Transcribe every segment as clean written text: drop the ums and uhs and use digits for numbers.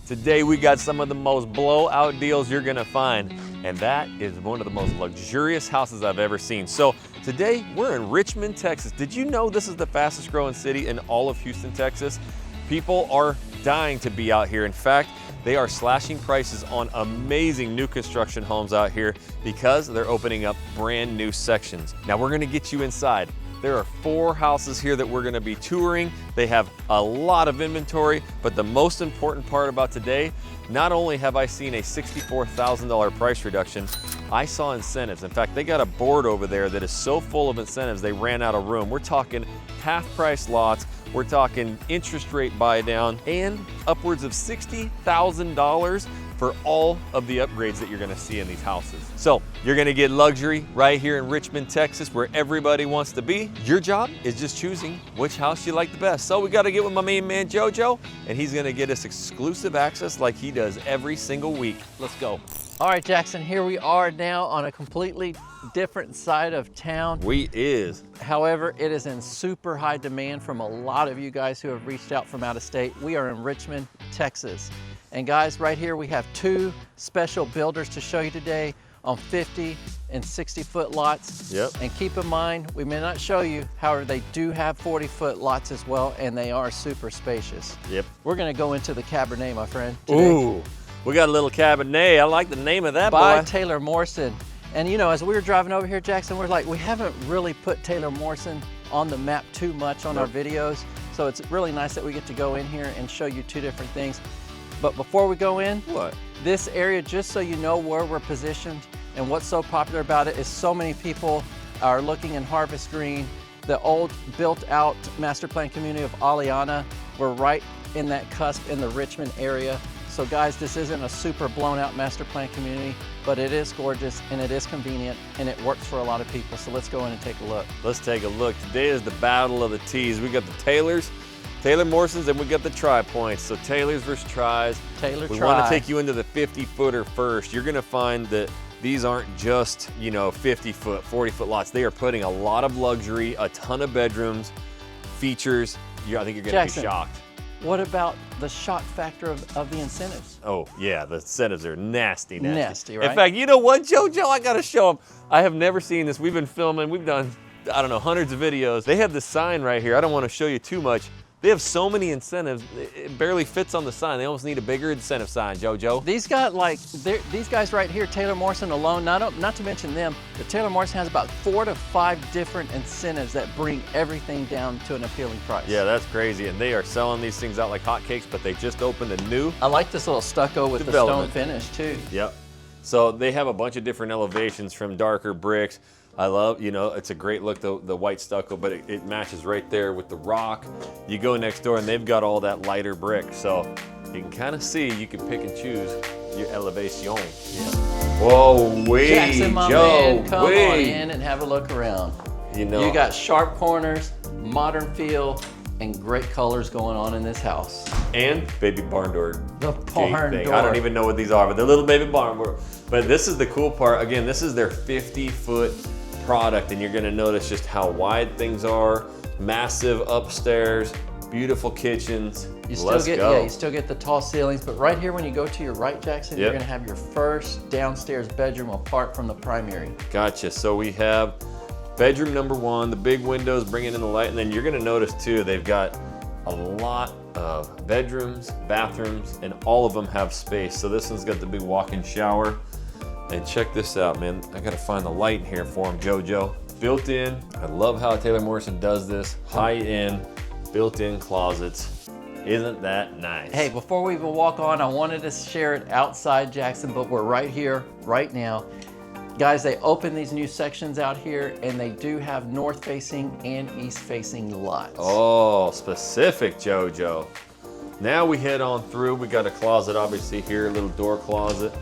Today we got some of the most blowout deals you're gonna find, and that is one of the most luxurious houses I've ever seen. So today we're in Richmond, Texas. Did you know this is the fastest growing city in all of Houston, Texas? People are dying to be out here. In fact, they are slashing prices on amazing new construction homes out here because they're opening up brand new sections. Now we're gonna get you inside. There are 4 houses here that we're gonna be touring. They have a lot of inventory, but the most important part about today, not only have I seen a $64,000 price reduction, I saw incentives. In fact, they got a board over there that is so full of incentives, they ran out of room. We're talking half price lots, we're talking interest rate buy down, and upwards of $60,000 for all of the upgrades that you're gonna see in these houses. So you're gonna get luxury right here in Richmond, Texas, where everybody wants to be. Your job is just choosing which house you like the best. So we gotta get with my main man, JoJo, and he's gonna get us exclusive access like he does every single week. Let's go. All right, Jackson, here we are now on a completely different side of town. We is. However, it is in super high demand from a lot of you guys who have reached out from out of state. We are in Richmond, Texas. And guys, right here we have 2 special builders to show you today on 50 and 60-foot lots. Yep. And keep in mind, we may not show you, however, they do have 40-foot lots as well, and they are super spacious. Yep. We're gonna go into the Cabernet, my friend, today. Ooh, we got a little Cabernet. I like the name of that By boy. Taylor Morrison. And you know, as we were driving over here, Jackson, we're like, we haven't really put Taylor Morrison on the map too much on our videos. So it's really nice that we get to go in here and show you 2 different things. But before we go in, What? this area, just so you know where we're positioned and what's so popular about it, is so many people are looking in Harvest Green, the old built out master plan community of Aliana. We're right in that cusp in the Richmond area. So guys, this isn't a super blown out master plan community, but it is gorgeous and it is convenient and it works for a lot of people. So let's go in and take a look. Let's take a look. Today is the battle of the T's. We got the Taylor Morrisons, and we got the Tri-Points. So Taylors versus Tris. We want to take you into the 50-footer first. You're gonna find that these aren't just, you know, 50-foot, 40-foot lots. They are putting a lot of luxury, a ton of bedrooms, features. I think you're gonna Jackson, be shocked. What about the shock factor of the incentives? Oh yeah, the incentives are nasty. Nasty, right? In fact, you know what, JoJo, I gotta show them. I have never seen this. We've been filming, we've done, I don't know, hundreds of videos. They have the sign right here. I don't wanna show you too much. They have so many incentives, it barely fits on the sign. They almost need a bigger incentive sign, JoJo. These guys right here, Taylor Morrison alone, not to mention them, but Taylor Morrison has about 4 to 5 different incentives that bring everything down to an appealing price. Yeah, that's crazy. And they are selling these things out like hotcakes, but they just opened a new I like this little stucco with the stone finish too. Yep. So they have a bunch of different elevations from darker bricks. I love, you know, it's a great look, the white stucco, but it matches right there with the rock. You go next door and they've got all that lighter brick. So you can kind of see, you can pick and choose your elevation. Yeah. Whoa, wait, Jackson, my man, come on in and have a look around. You know, you got sharp corners, modern feel, and great colors going on in this house. And baby barn door. The barn door. I don't even know what these are, but they're little baby barn door. But this is the cool part. Again, this is their 50-foot product, and you're gonna notice just how wide things are, massive upstairs, beautiful kitchens. You still get the tall ceilings, but right here when you go to your right, Jackson, you're gonna have your first downstairs bedroom apart from the primary. Gotcha. So we have bedroom number 1, the big windows bringing in the light, and then you're gonna notice too, they've got a lot of bedrooms, bathrooms, and all of them have space. So this one's got the big walk-in shower. And check this out, man. I gotta find the light in here for him, JoJo. Built in, I love how Taylor Morrison does this. High-end, built-in closets. Isn't that nice? Hey, before we even walk on, I wanted to share it outside, Jackson, but we're right here, right now. Guys, they open these new sections out here, and they do have north-facing and east-facing lots. Oh, specific, JoJo. Now we head on through. We got a closet, obviously here, a little door closet.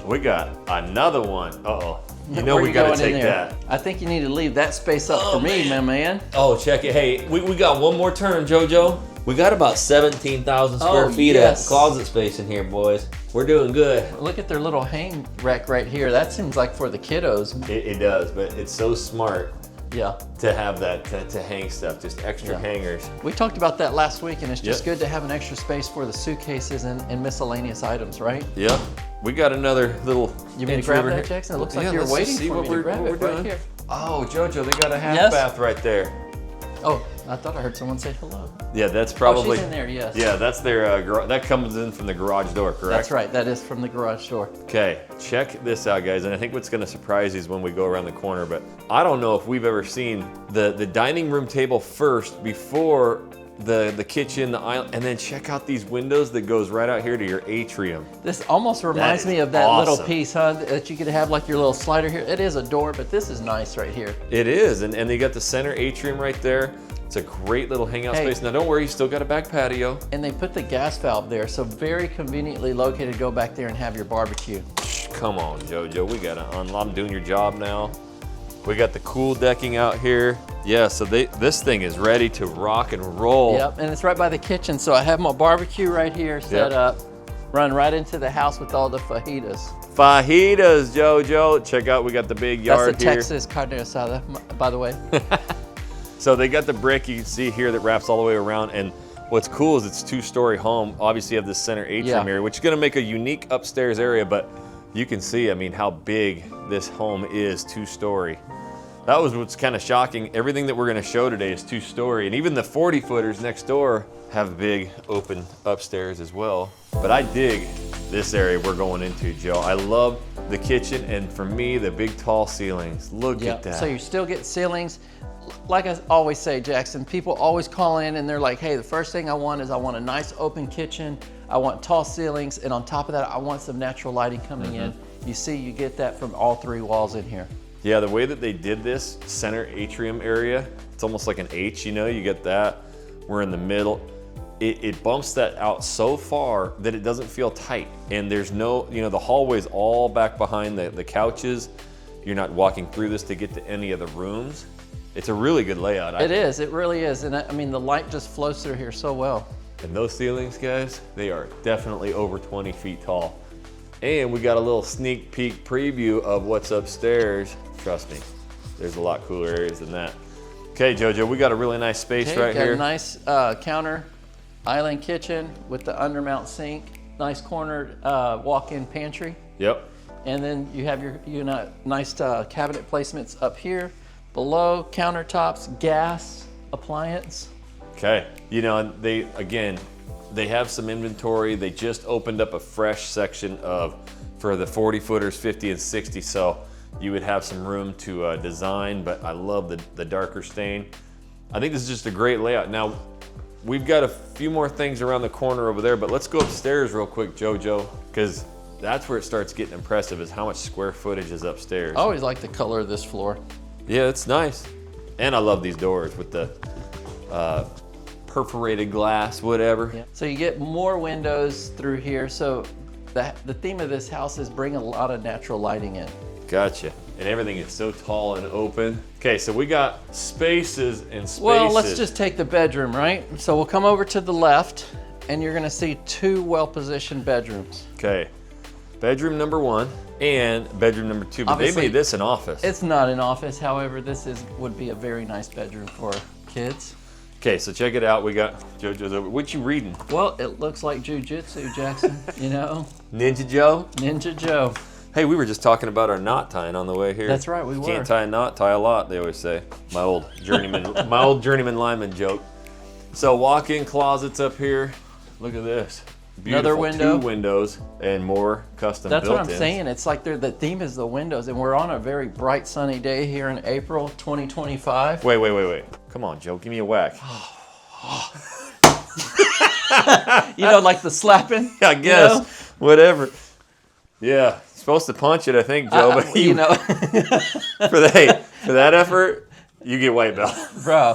We got another one. Uh-oh. You know we gotta take that. I think you need to leave that space up for me, my man. Oh, check it. Hey, we got one more turn, JoJo. We got about 17,000 square feet of closet space in here, boys. We're doing good. Look at their little hang rack right here. That seems like for the kiddos. It does, but it's so smart Yeah. to have that to hang stuff, just extra Yeah. hangers. We talked about that last week, and it's just Yep. good to have an extra space for the suitcases and miscellaneous items, right? Yep. We got another little. You mean to entry grab over that, here. Jackson? It looks like Yeah, you're let's just waiting see for what me we're, to grab what it we're right doing. here. Oh, Jojo, they got a half Yes. bath right there. Oh, I thought I heard someone say hello. Yeah, that's Oh, probably. she's in there, yes. Yeah, that's their that comes in from the garage door, correct? That's right. That is from the garage door. Okay, check this out, guys. And I think what's going to surprise you is when we go around the corner. But I don't know if we've ever seen the dining room table first before the kitchen, the aisle, and then check out these windows that goes right out here to your atrium. This almost reminds is me of that awesome. little piece, huh? That you could have like your little slider here. It is a door, but this is nice right here. It is, and they got the center atrium right there. It's a great little hangout Hey. space. Now don't worry, you still got a back patio. And they put the gas valve there, so very conveniently located. Go back there and have your barbecue. Come on, Jojo, we got to unlock. I'm doing your job now. We got the cool decking out here. Yeah, so this thing is ready to rock and roll. Yep, and it's right by the kitchen, so I have my barbecue right here set Yep. up. Run right into the house with all the fajitas. Fajitas, Jojo. Check out, we got the big yard That's the here. Texas carne asada, by the way. So they got the brick you can see here that wraps all the way around, and what's cool is it's two-story home. Obviously you have this center atrium Yeah. area, which is gonna make a unique upstairs area, but you can see, I mean, how big this home is, two-story. That was what's kind of shocking. Everything that we're gonna show today is two-story, and even the 40-footers next door have big open upstairs as well. But I dig this area we're going into, Joe. I love the kitchen, and for me, the big tall ceilings. Look at that. So you still get ceilings. Like I always say, Jackson, people always call in and they're like, hey, the first thing I want is I want a nice open kitchen. I want tall ceilings, and on top of that, I want some natural lighting coming in. You see, you get that from all three walls in here. Yeah, the way that they did this center atrium area, it's almost like an H, you know, you get that. We're in the middle. It bumps that out so far that it doesn't feel tight. And there's no, you know, the hallway's all back behind the couches. You're not walking through this to get to any of the rooms. It's a really good layout. It is, it really is. And I mean, the light just flows through here so well. And those ceilings, guys, they are definitely over 20 feet tall. And we got a little sneak peek preview of what's upstairs. Trust me, there's a lot cooler areas than that. Okay, Jojo, we got a really nice space right got here. a nice counter, island kitchen with the undermount sink, nice cornered walk-in pantry. Yep. And then you have your nice cabinet placements up here, below, countertops, gas, appliance. Okay, you know, and they have some inventory. They just opened up a fresh section for the 40-footers, 50 and 60, so you would have some room to design, but I love the darker stain. I think this is just a great layout. Now, we've got a few more things around the corner over there, but let's go upstairs real quick, Jojo, because that's where it starts getting impressive, is how much square footage is upstairs. I always like the color of this floor. Yeah, it's nice. And I love these doors with the perforated glass, whatever. Yeah. So you get more windows through here. So the theme of this house is bring a lot of natural lighting in. Gotcha. And everything is so tall and open. Okay, so we got spaces and spaces. Well, let's just take the bedroom, right? So we'll come over to the left and you're gonna see two well-positioned bedrooms. Okay, bedroom number 1 and bedroom number 2, but Obviously, they made this an office. It's not an office, however, this would be a very nice bedroom for kids. Okay, so check it out. We got Jojo's over. What you reading? Well, it looks like jujitsu, Jackson, you know? Ninja Joe? Ninja Joe. Hey, we were just talking about our knot tying on the way here. That's right, we were. Can't tie a knot, tie a lot, they always say. My old journeyman lineman joke. So walk-in closets up here. Look at this. Beautiful. Another window. 2 windows and more custom That's what I'm built-ins. saying. It's like the theme is the windows, and we're on a very bright sunny day here in April 2025. Wait. Come on, Joe, give me a whack. You know, like the slapping. I guess. You know? Whatever. Yeah. Supposed to punch it, I think, Joe, but you know, for that effort, you get white belt. bro,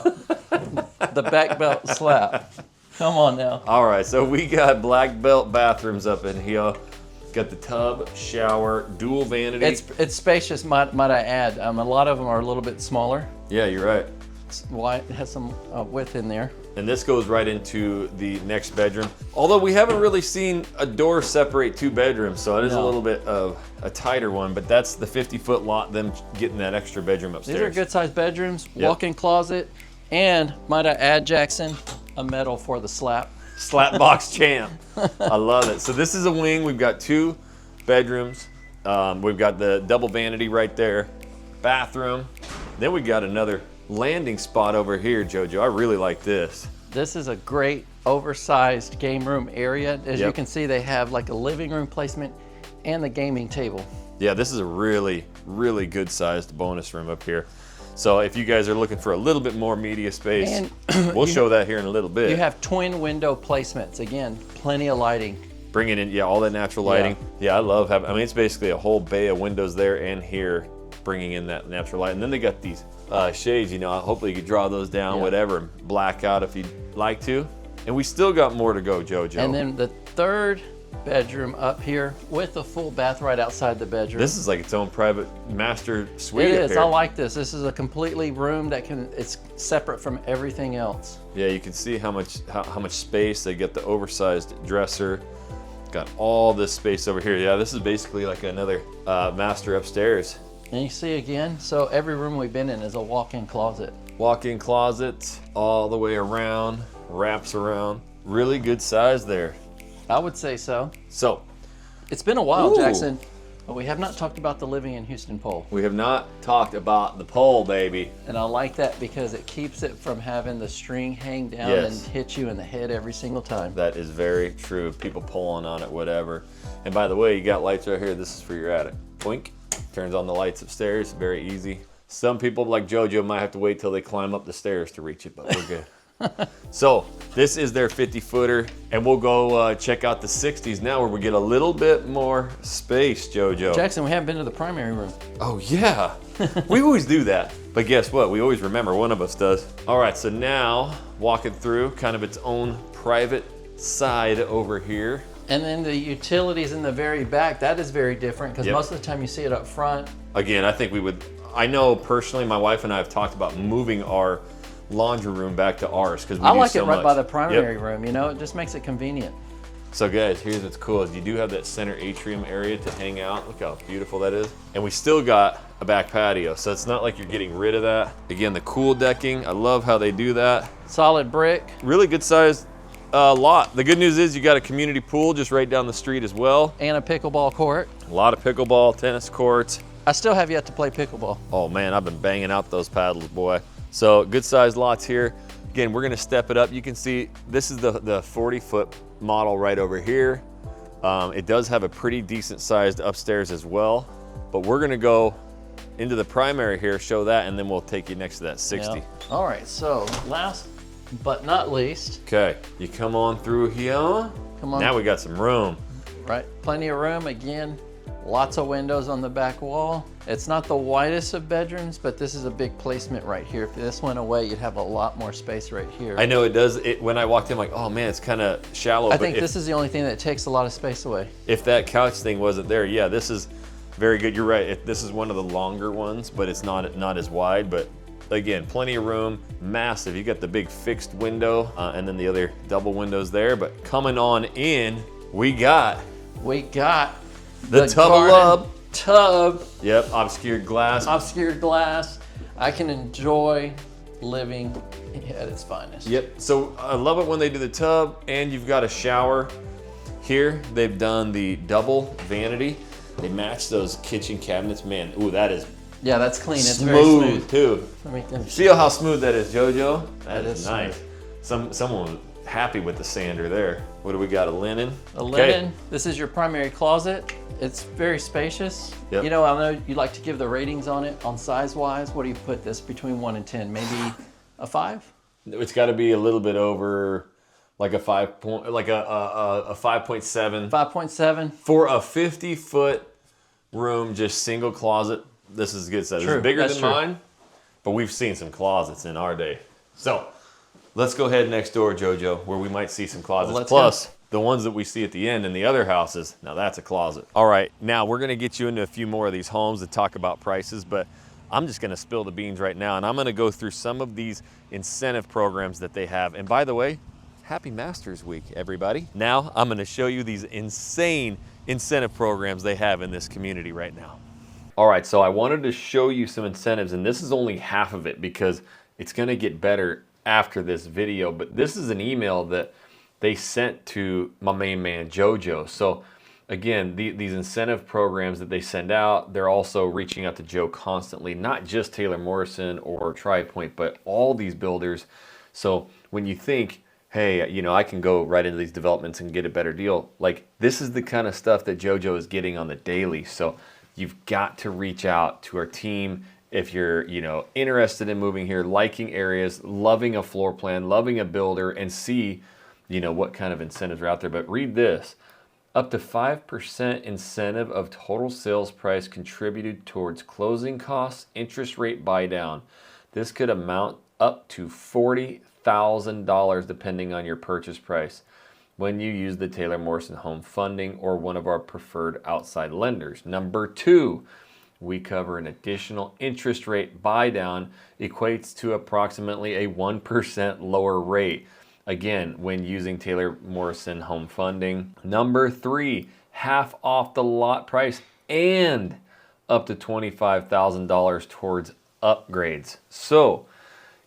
the back belt slap. Come on now. All right, so we got black belt bathrooms up in here. Got the tub, shower, dual vanity. It's spacious, might I add. A lot of them are a little bit smaller. Yeah, you're right. It's wide, it has some width in there. And this goes right into the next bedroom. Although we haven't really seen a door separate two bedrooms, so it is a little bit of a tighter one, but that's the 50-foot lot, them getting that extra bedroom upstairs. These are good sized bedrooms, Yep. walk-in closet, and might I add, Jackson, a medal for the slap. Slap box champ. I love it. So this is a wing. We've got 2 bedrooms. We've got the double vanity right there, bathroom. Then we got another landing spot over here, JoJo. I really like this. This is a great oversized game room area. As you can see, they have like a living room placement and the gaming table. Yeah, this is a really, really good sized bonus room up here. So if you guys are looking for a little bit more media space, And we'll show that here in a little bit. You have twin window placements. Again, plenty of lighting. Bringing in, all that natural lighting. Yeah, I love having, I mean, it's basically a whole bay of windows there and here, bringing in that natural light. And then they got these shades, you know, hopefully you could draw those down, whatever, and black out if you'd like to. And we still got more to go, JoJo. And then the third bedroom up here with a full bath right outside the bedroom. This is like its own private master suite. It up is. here. I like this. This is a completely room that it's separate from everything else. Yeah, you can see how much space. They get the oversized dresser. Got all this space over here. Yeah, this is basically like another master upstairs. And you see again, so every room we've been in is a walk-in closet. Walk-in closet all the way around, wraps around. Really good size there. I would say so. So, It's been a while, Ooh. Jackson, but we have not talked about the living in Houston pole. we have not talked about the pole, baby. And I like that because it keeps it from having the string hang down Yes. and hit you in the head every single time. That is very true. People pulling on it, whatever. And by the way, you got lights right here. This is for your attic. Boink. Turns on the lights upstairs. Very easy. Some people like JoJo might have to wait till they climb up the stairs to reach it, but we're good. So this is their 50-footer, and we'll go check out the 60s now, where we get a little bit more space, JoJo. Jackson, we haven't been to the primary room. Oh yeah, we always do that. But guess what? We always remember, one of us does. All right, so now walking through kind of its own private side over here. And then the utilities in the very back, that is very different because most of the time you see it up front. Again, I think I know personally, my wife and I have talked about moving our laundry room back to ours because we I use like so it right much. by the primary room, you know, it just makes it convenient. So guys, here's what's cool is you do have that center atrium area to hang out. Look how beautiful that is. And we still got a back patio, so it's not like you're getting rid of that. Again, the cool decking, I love how they do that. Solid brick. Really good sized lot. The good news is you got a community pool just right down the street as well. And a pickleball court. A lot of pickleball, tennis courts. I still have yet to play pickleball. Oh man, I've been banging out those paddles, boy. So good sized lots here. Again, we're gonna step it up. You can see this is the 40-foot model right over here. It does have a pretty decent sized upstairs as well, but we're gonna go into the primary here, show that, and then we'll take you next to that 60. Yeah. All right, so last but not least. Okay, you come on through here. Come on. Now we got some room. Right, plenty of room. Again, lots of windows on the back wall. It's not the widest of bedrooms, but this is a big placement right here. If this went away, you'd have a lot more space right here. I know it does. When I walked in, like, oh man, it's kind of shallow. I but think this is the only thing that takes a lot of space away. If that couch thing wasn't there, yeah, this is very good. You're right. This is one of the longer ones, but it's not as wide. But again, plenty of room, massive. You got the big fixed window and then the other double windows there. But coming on in, we got the tub of love. Tub. Yep, obscured glass. Obscured glass. I can enjoy living at its finest. Yep, so I love it when they do the tub and you've got a shower. Here, they've done the double vanity. They match those kitchen cabinets. Man, ooh, that is Yeah, that's clean. It's very smooth. too. Let me Feel how smooth that is, JoJo? That is nice. Someone was happy with the sander there. What do we got, a linen? A linen. This is your primary closet. It's very spacious. Yep. You know, I know you like to give the ratings on it, on size-wise. What do you put this between 1 and 10? Maybe a 5? It's got to be a little bit over, like a 5.7. 5.7. For a 50-foot room, just single closet, this is good size. True, It's bigger that's than true. mine, but we've seen some closets in our day. So let's go ahead next door, JoJo, where we might see some closets. Let's Plus, the ones that we see at the end in the other houses, now that's a closet. All right, now we're gonna get you into a few more of these homes and talk about prices, but I'm just gonna spill the beans right now, and I'm gonna go through some of these incentive programs that they have. And by the way, happy Masters Week, everybody. Now I'm gonna show you these insane incentive programs they have in this community right now. All right, so I wanted to show you some incentives, and this is only half of it because it's gonna get better after this video, but this is an email that they sent to my main man, JoJo. So again, these incentive programs that they send out, they're also reaching out to Joe constantly, not just Taylor Morrison or TriPoint, but all these builders. So when you think, hey, you know, I can go right into these developments and get a better deal, like this is the kind of stuff that JoJo is getting on the daily. So you've got to reach out to our team if you're, you know, interested in moving here, liking areas, loving a floor plan, loving a builder, and see, you know, what kind of incentives are out there. But read this. Up to 5% incentive of total sales price contributed towards closing costs, interest rate buy down. This could amount up to $40,000 depending on your purchase price when you use the Taylor Morrison Home Funding or one of our preferred outside lenders. Number 2, we cover an additional interest rate buy down, equates to approximately a 1% lower rate. Again, when using Taylor Morrison Home Funding. Number 3, half off the lot price and up to $25,000 towards upgrades. So,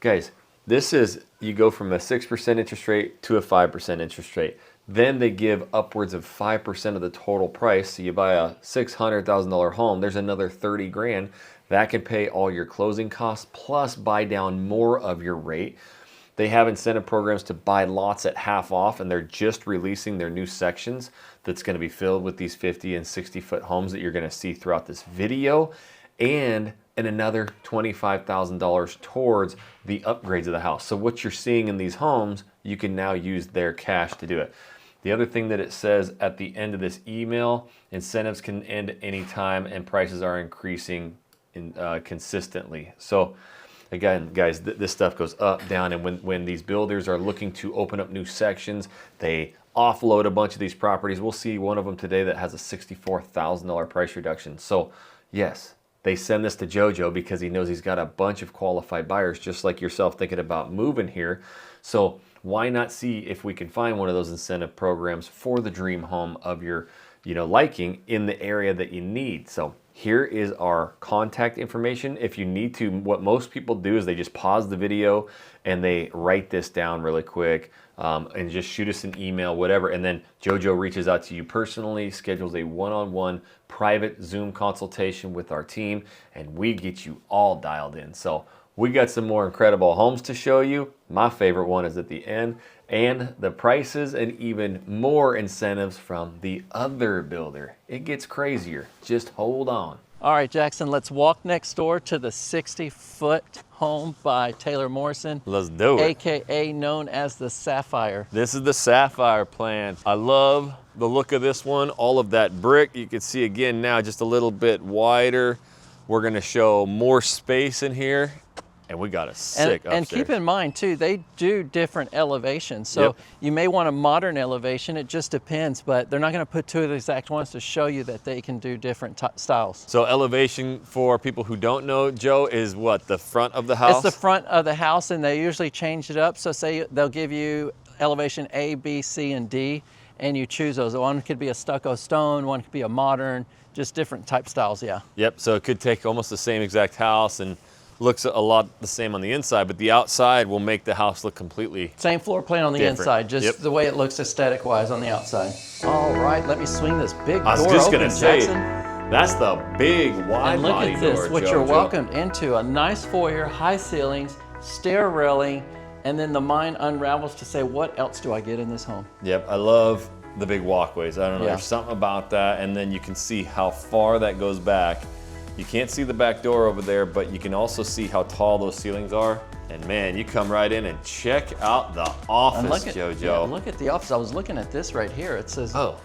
guys, this is, you go from a 6% interest rate to a 5% interest rate. Then they give upwards of 5% of the total price. So you buy a $600,000 home, there's another 30 grand. That can pay all your closing costs plus buy down more of your rate. They have incentive programs to buy lots at half off, and they're just releasing their new sections that's going to be filled with these 50 and 60 foot homes that you're going to see throughout this video, and another $25,000 towards the upgrades of the house. So what you're seeing in these homes, you can now use their cash to do it. The other thing that it says at the end of this email, incentives can end anytime and prices are increasing consistently. So again, guys, this stuff goes up, down, and when these builders are looking to open up new sections, they offload a bunch of these properties. We'll see one of them today that has a $64,000 price reduction. So yes, they send this to JoJo because he knows he's got a bunch of qualified buyers just like yourself thinking about moving here. So why not see if we can find one of those incentive programs for the dream home of your, you know, liking in the area that you need. So here is our contact information. If you need to, what most people do is they just pause the video and they write this down really quick and just shoot us an email, whatever. And then JoJo reaches out to you personally, schedules a one-on-one private Zoom consultation with our team, and we get you all dialed in. So we got some more incredible homes to show you. My favorite one is at the end, and the prices and even more incentives from the other builder. It gets crazier. Just hold on. All right, Jackson, let's walk next door to the 60-foot home by Taylor Morrison. Let's do it. AKA known as the Sapphire. This is the Sapphire plan. I love the look of this one. All of that brick, you can see again now just a little bit wider. We're gonna show more space in here. And we got a sick upstairs. And keep in mind too, they do different elevations. So you may want a modern elevation, it just depends, but they're not gonna put two of the exact ones to show you that they can do different styles. So elevation, for people who don't know, Joe, is what, the front of the house? It's the front of the house, and they usually change it up. So say they'll give you elevation A, B, C, and D, and you choose those. One could be a stucco stone, one could be a modern, just different type styles, yeah. Yep, so it could take almost the same exact house and looks a lot the same on the inside, but the outside will make the house look completely same floor plan on the different. Inside, just the way it looks aesthetic wise on the outside. All right, let me swing this big door I was just open, gonna say, Jackson. That's the big wide And look body at this, door, what JoJo. you're welcomed into, a nice foyer, high ceilings, stair railing, and then the mind unravels to say, what else do I get in this home? Yep, I love the big walkways. I don't know, Yeah. there's something about that, and then you can see how far that goes back. You can't see the back door over there, but you can also see how tall those ceilings are. And man, you come right in and check out the office, And look at, JoJo. yeah, look at the office. I was looking at this right here. It says, Oh.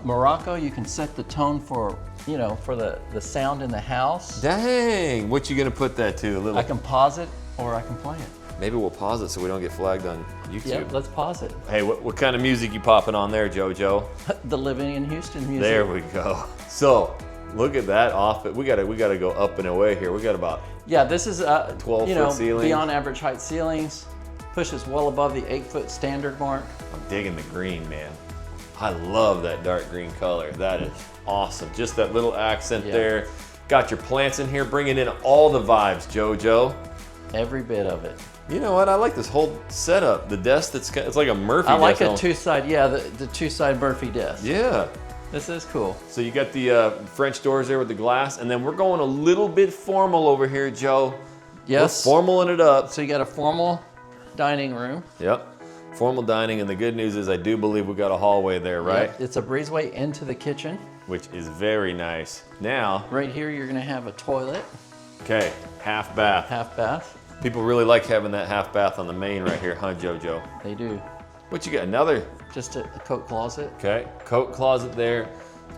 Morocco, you can set the tone for, you know, for the sound in the house. Dang, what you gonna put that to? A little. I can pause it or I can play it. Maybe we'll pause it so we don't get flagged on YouTube. Yep, let's pause it. Hey, what kind of music you popping on there, JoJo? The Living in Houston music. There we go. So, Look at that off. We gotta go up and away here. We got about Yeah, this is 12-foot ceiling. Beyond average height ceilings. Pushes well above the 8-foot standard mark. I'm digging the green, man. I love that dark green color. That is awesome. Just that little accent there. Got your plants in here, bringing in all the vibes, JoJo. Every bit of it. You know what? I like this whole setup. The desk it's like a Murphy desk. I like desk. a two-side, yeah, the two-side Murphy desk. Yeah. This is cool. So you got the French doors there with the glass, and then we're going a little bit formal over here, Joe. Yes. We're formaling it up. So you got a formal dining room. Yep. Formal dining, and the good news is I do believe we got a hallway there, right? Yep. It's a breezeway into the kitchen. Which is very nice. Now, right here you're gonna have a toilet. Okay, half bath. Half bath. People really like having that half bath on the main right here, huh, JoJo? They do. What you got, another? Just a coat closet. Okay, coat closet there.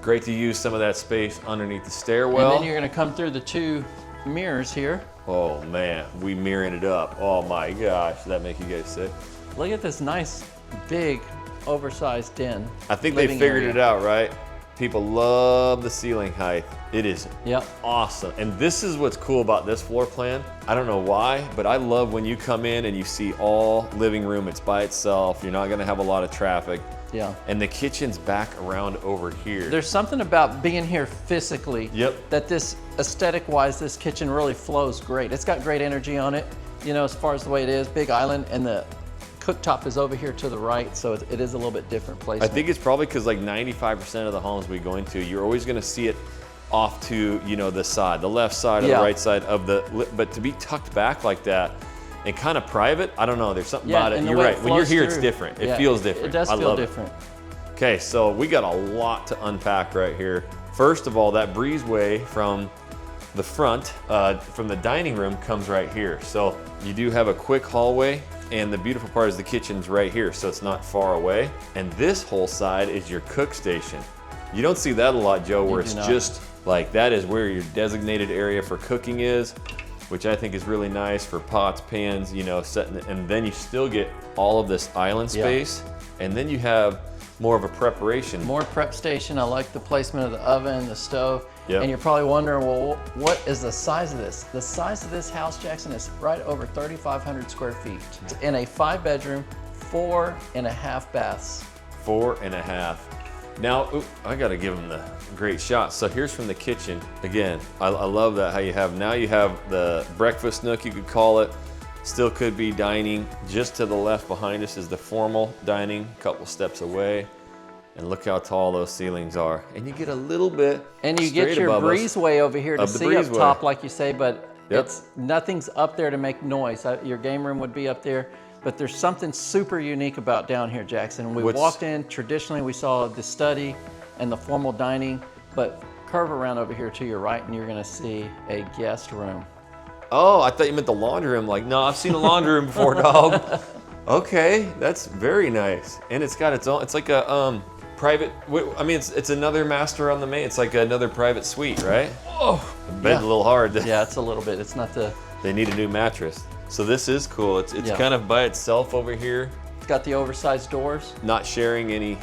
Great to use some of that space underneath the stairwell. And then you're gonna come through the two mirrors here. Oh man, we mirroring it up. Oh my gosh, does that make you guys sick? Look at this nice, big, oversized den. I think they figured it out, right? People love the ceiling height. It is awesome. And this is what's cool about this floor plan. I don't know why, but I love when you come in and you see all living room. It's by itself. You're not gonna have a lot of traffic. Yeah. And the kitchen's back around over here. There's something about being here physically that this aesthetic-wise, this kitchen really flows great. It's got great energy on it, you know, as far as the way it is, big island, and the cooktop is over here to the right, so it is a little bit different placement. I think it's probably because like 95% of the homes we go into, you're always gonna see it off to, you know, the side, the left side or the right side of the, but to be tucked back like that and kind of private, I don't know, there's something about it. You're right, when you're here, it's different. It feels different. It does feel different. Okay, so we got a lot to unpack right here. First of all, that breezeway from the front, from the dining room comes right here. So you do have a quick hallway, and the beautiful part is the kitchen's right here, so it's not far away. And this whole side is your cook station. You don't see that a lot, Joe, where it's just like, that is where your designated area for cooking is, which I think is really nice for pots, pans, you know, setting it. And then you still get all of this island space. And then you have more of a preparation. More prep station. I like the placement of the oven, the stove. And you're probably wondering, well, what is the size of this? The size of this house, Jackson, is right over 3,500 square feet. In a 5-bedroom, 4.5 baths. 4.5. Now, I gotta give them the great shot. So here's from the kitchen. Again, I love that, how you have, now you have the breakfast nook, you could call it. Still could be dining. Just to the left behind us is the formal dining, a couple steps away. And look how tall those ceilings are. And you get a little bit and you get your breezeway over here to see up top, like you say, but it's nothing's up there to make noise. Your game room would be up there. But there's something super unique about down here, Jackson. We walked in, traditionally we saw the study and the formal dining, but curve around over here to your right and you're gonna see a guest room. Oh, I thought you meant the laundry room. Like, no, I've seen a laundry room before, dog. Okay, that's very nice. And it's got its own, it's like a private, I mean, it's another master on the main. It's like another private suite, right? Oh, the bed's a little hard. Yeah, it's a little bit. It's not the... They need a new mattress. So this is cool. It's kind of by itself over here. It's got the oversized doors. Not sharing any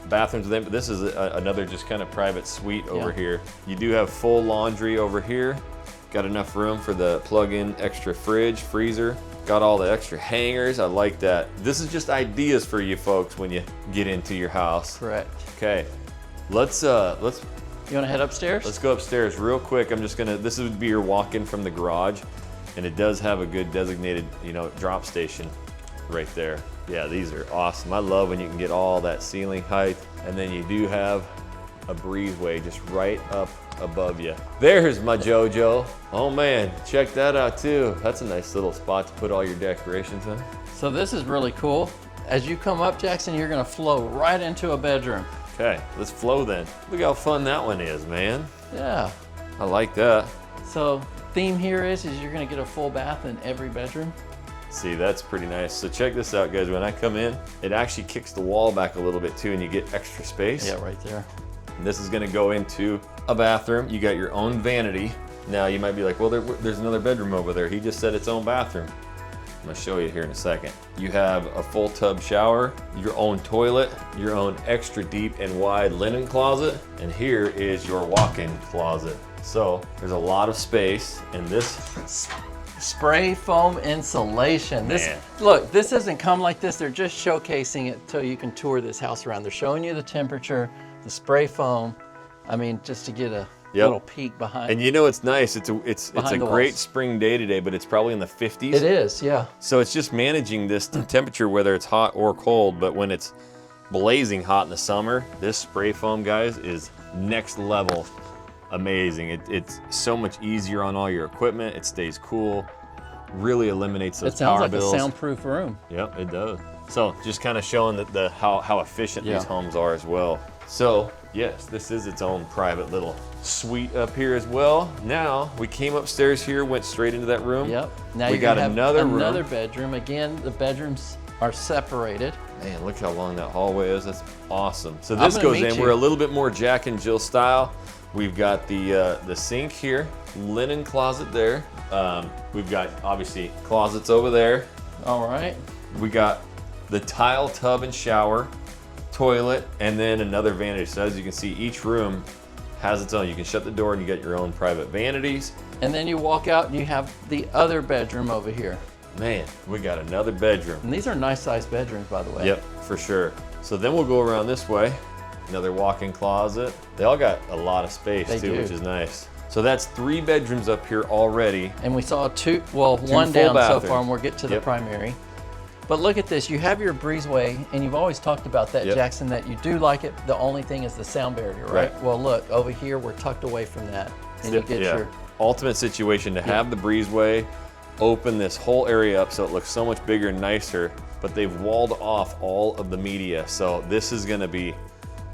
bathrooms with them, but this is another just kind of private suite over here. You do have full laundry over here. Got enough room for the plug-in extra fridge, freezer. Got all the extra hangers. I like that. This is just ideas for you folks when you get into your house. Correct. Okay, let's. You wanna head upstairs? Let's go upstairs real quick. I'm just gonna, this would be your walk-in from the garage. And it does have a good designated, you know, drop station right there. Yeah, these are awesome. I love when you can get all that ceiling height. And then you do have a breezeway just right up above you. There's my JoJo. Oh man, check that out too. That's a nice little spot to put all your decorations in. So this is really cool. As you come up, Jackson, you're gonna flow right into a bedroom. Okay, let's flow then. Look how fun that one is, man. Yeah. I like that. So theme here is you're gonna get a full bath in every bedroom. See, that's pretty nice. So check this out, guys. When I come in, it actually kicks the wall back a little bit too, and you get extra space. Yeah, right there. And this is gonna go into a bathroom. You got your own vanity. Now you might be like, well, there's another bedroom over there. He just said its own bathroom. I'm gonna show you here in a second. You have a full tub shower, your own toilet, your own extra deep and wide linen closet, and here is your walk-in closet. So there's a lot of space, and this spray foam insulation. Man. Look, this doesn't come like this. They're just showcasing it so you can tour this house around. They're showing you the temperature, the spray foam. I mean, just to get a little peek behind. And you know it's nice. It's a great walls. spring day today, but it's probably in the 50s. It is, yeah. So it's just managing this temperature, whether it's hot or cold. But when it's blazing hot in the summer, this spray foam, guys, is next level amazing. It's so much easier on all your equipment. It stays cool. Really eliminates those power bills. It sounds like a soundproof room. Yep, it does. So just kind of showing that how efficient these homes are as well. So yes, this is its own private little suite up here as well. Now we came upstairs here, went straight into that room. Yep. Now we got another room. Another bedroom. Again, the bedrooms are separated. Man, look how long that hallway is. That's awesome. So this goes in. We're a little bit more Jack and Jill style. We've got the sink here, linen closet there. We've got obviously closets over there. All right. We got the tile tub and shower, toilet, and then another vanity. So as you can see, each room has its own. You can shut the door and you get your own private vanities. And then you walk out and you have the other bedroom over here. Man, we got another bedroom. And these are nice sized bedrooms, by the way. Yep, for sure. So then we'll go around this way. Another walk-in closet. They all got a lot of space too, which is nice. So that's 3 bedrooms up here already. And we saw one down so far, and we'll get to the primary. But look at this, you have your breezeway, and you've always talked about that, Jackson, that you do like it. The only thing is the sound barrier, right? Well, look, over here, we're tucked away from that. And you get your ultimate situation to have the breezeway, open this whole area up so it looks so much bigger and nicer, but they've walled off all of the media. So this is gonna be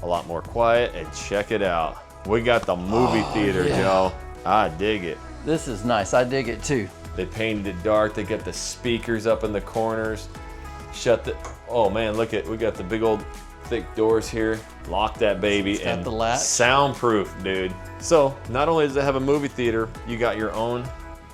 a lot more quiet, and check it out. We got the movie theater, Joe. I dig it. This is nice, I dig it too. They painted it dark. They got the speakers up in the corners. Oh man, look we got the big old thick doors here. Lock that baby. It's got and the latch. Soundproof, dude. So not only does it have a movie theater, you got your own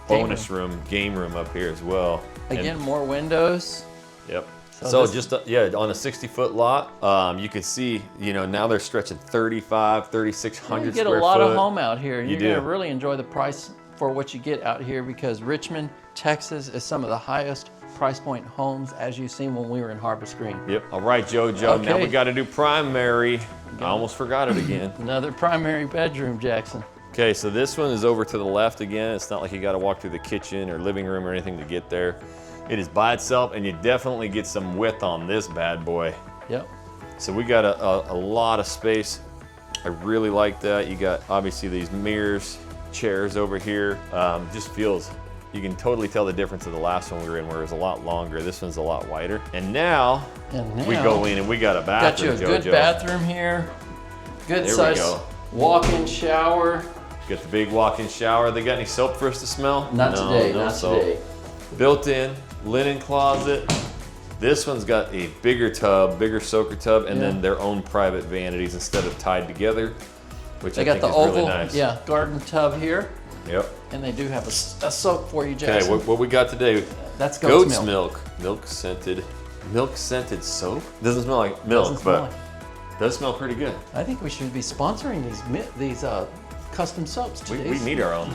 bonus room, game room up here as well. Again, more windows. Yep. So just, on a 60-foot lot, you can see, now they're stretching 3,600 square foot. You get a lot of home out here. You're going to really enjoy the price for what you get out here, because Richmond, Texas is some of the highest price point homes as you've seen when we were in Harvest Green. Yep. All right, JoJo. Now we got to do primary. I almost forgot it again. Another primary bedroom, Jackson. Okay, so this one is over to the left again. It's not like you got to walk through the kitchen or living room or anything to get there. It is by itself, and you definitely get some width on this bad boy. Yep. So we got a lot of space. I really like that. You got obviously these mirrors, chairs over here. Just feels, you can totally tell the difference of the last one we were in, where it was a lot longer. This one's a lot wider. And now we go in and we got a bathroom. Got you a good bathroom here. Good size walk-in shower. Got the big walk-in shower. They got any soap for us to smell? Not today, not today. Built-in linen closet. This one's got a bigger tub, bigger soaker tub, and then their own private vanities instead of tied together, which I think is really nice. Yeah, garden tub here. Yep. And they do have a soak for you, Jackson. Okay, what we got today? That's goat's milk. Milk scented soap. Doesn't smell like milk, but does smell pretty good. I think we should be sponsoring these custom soaps. We need our own.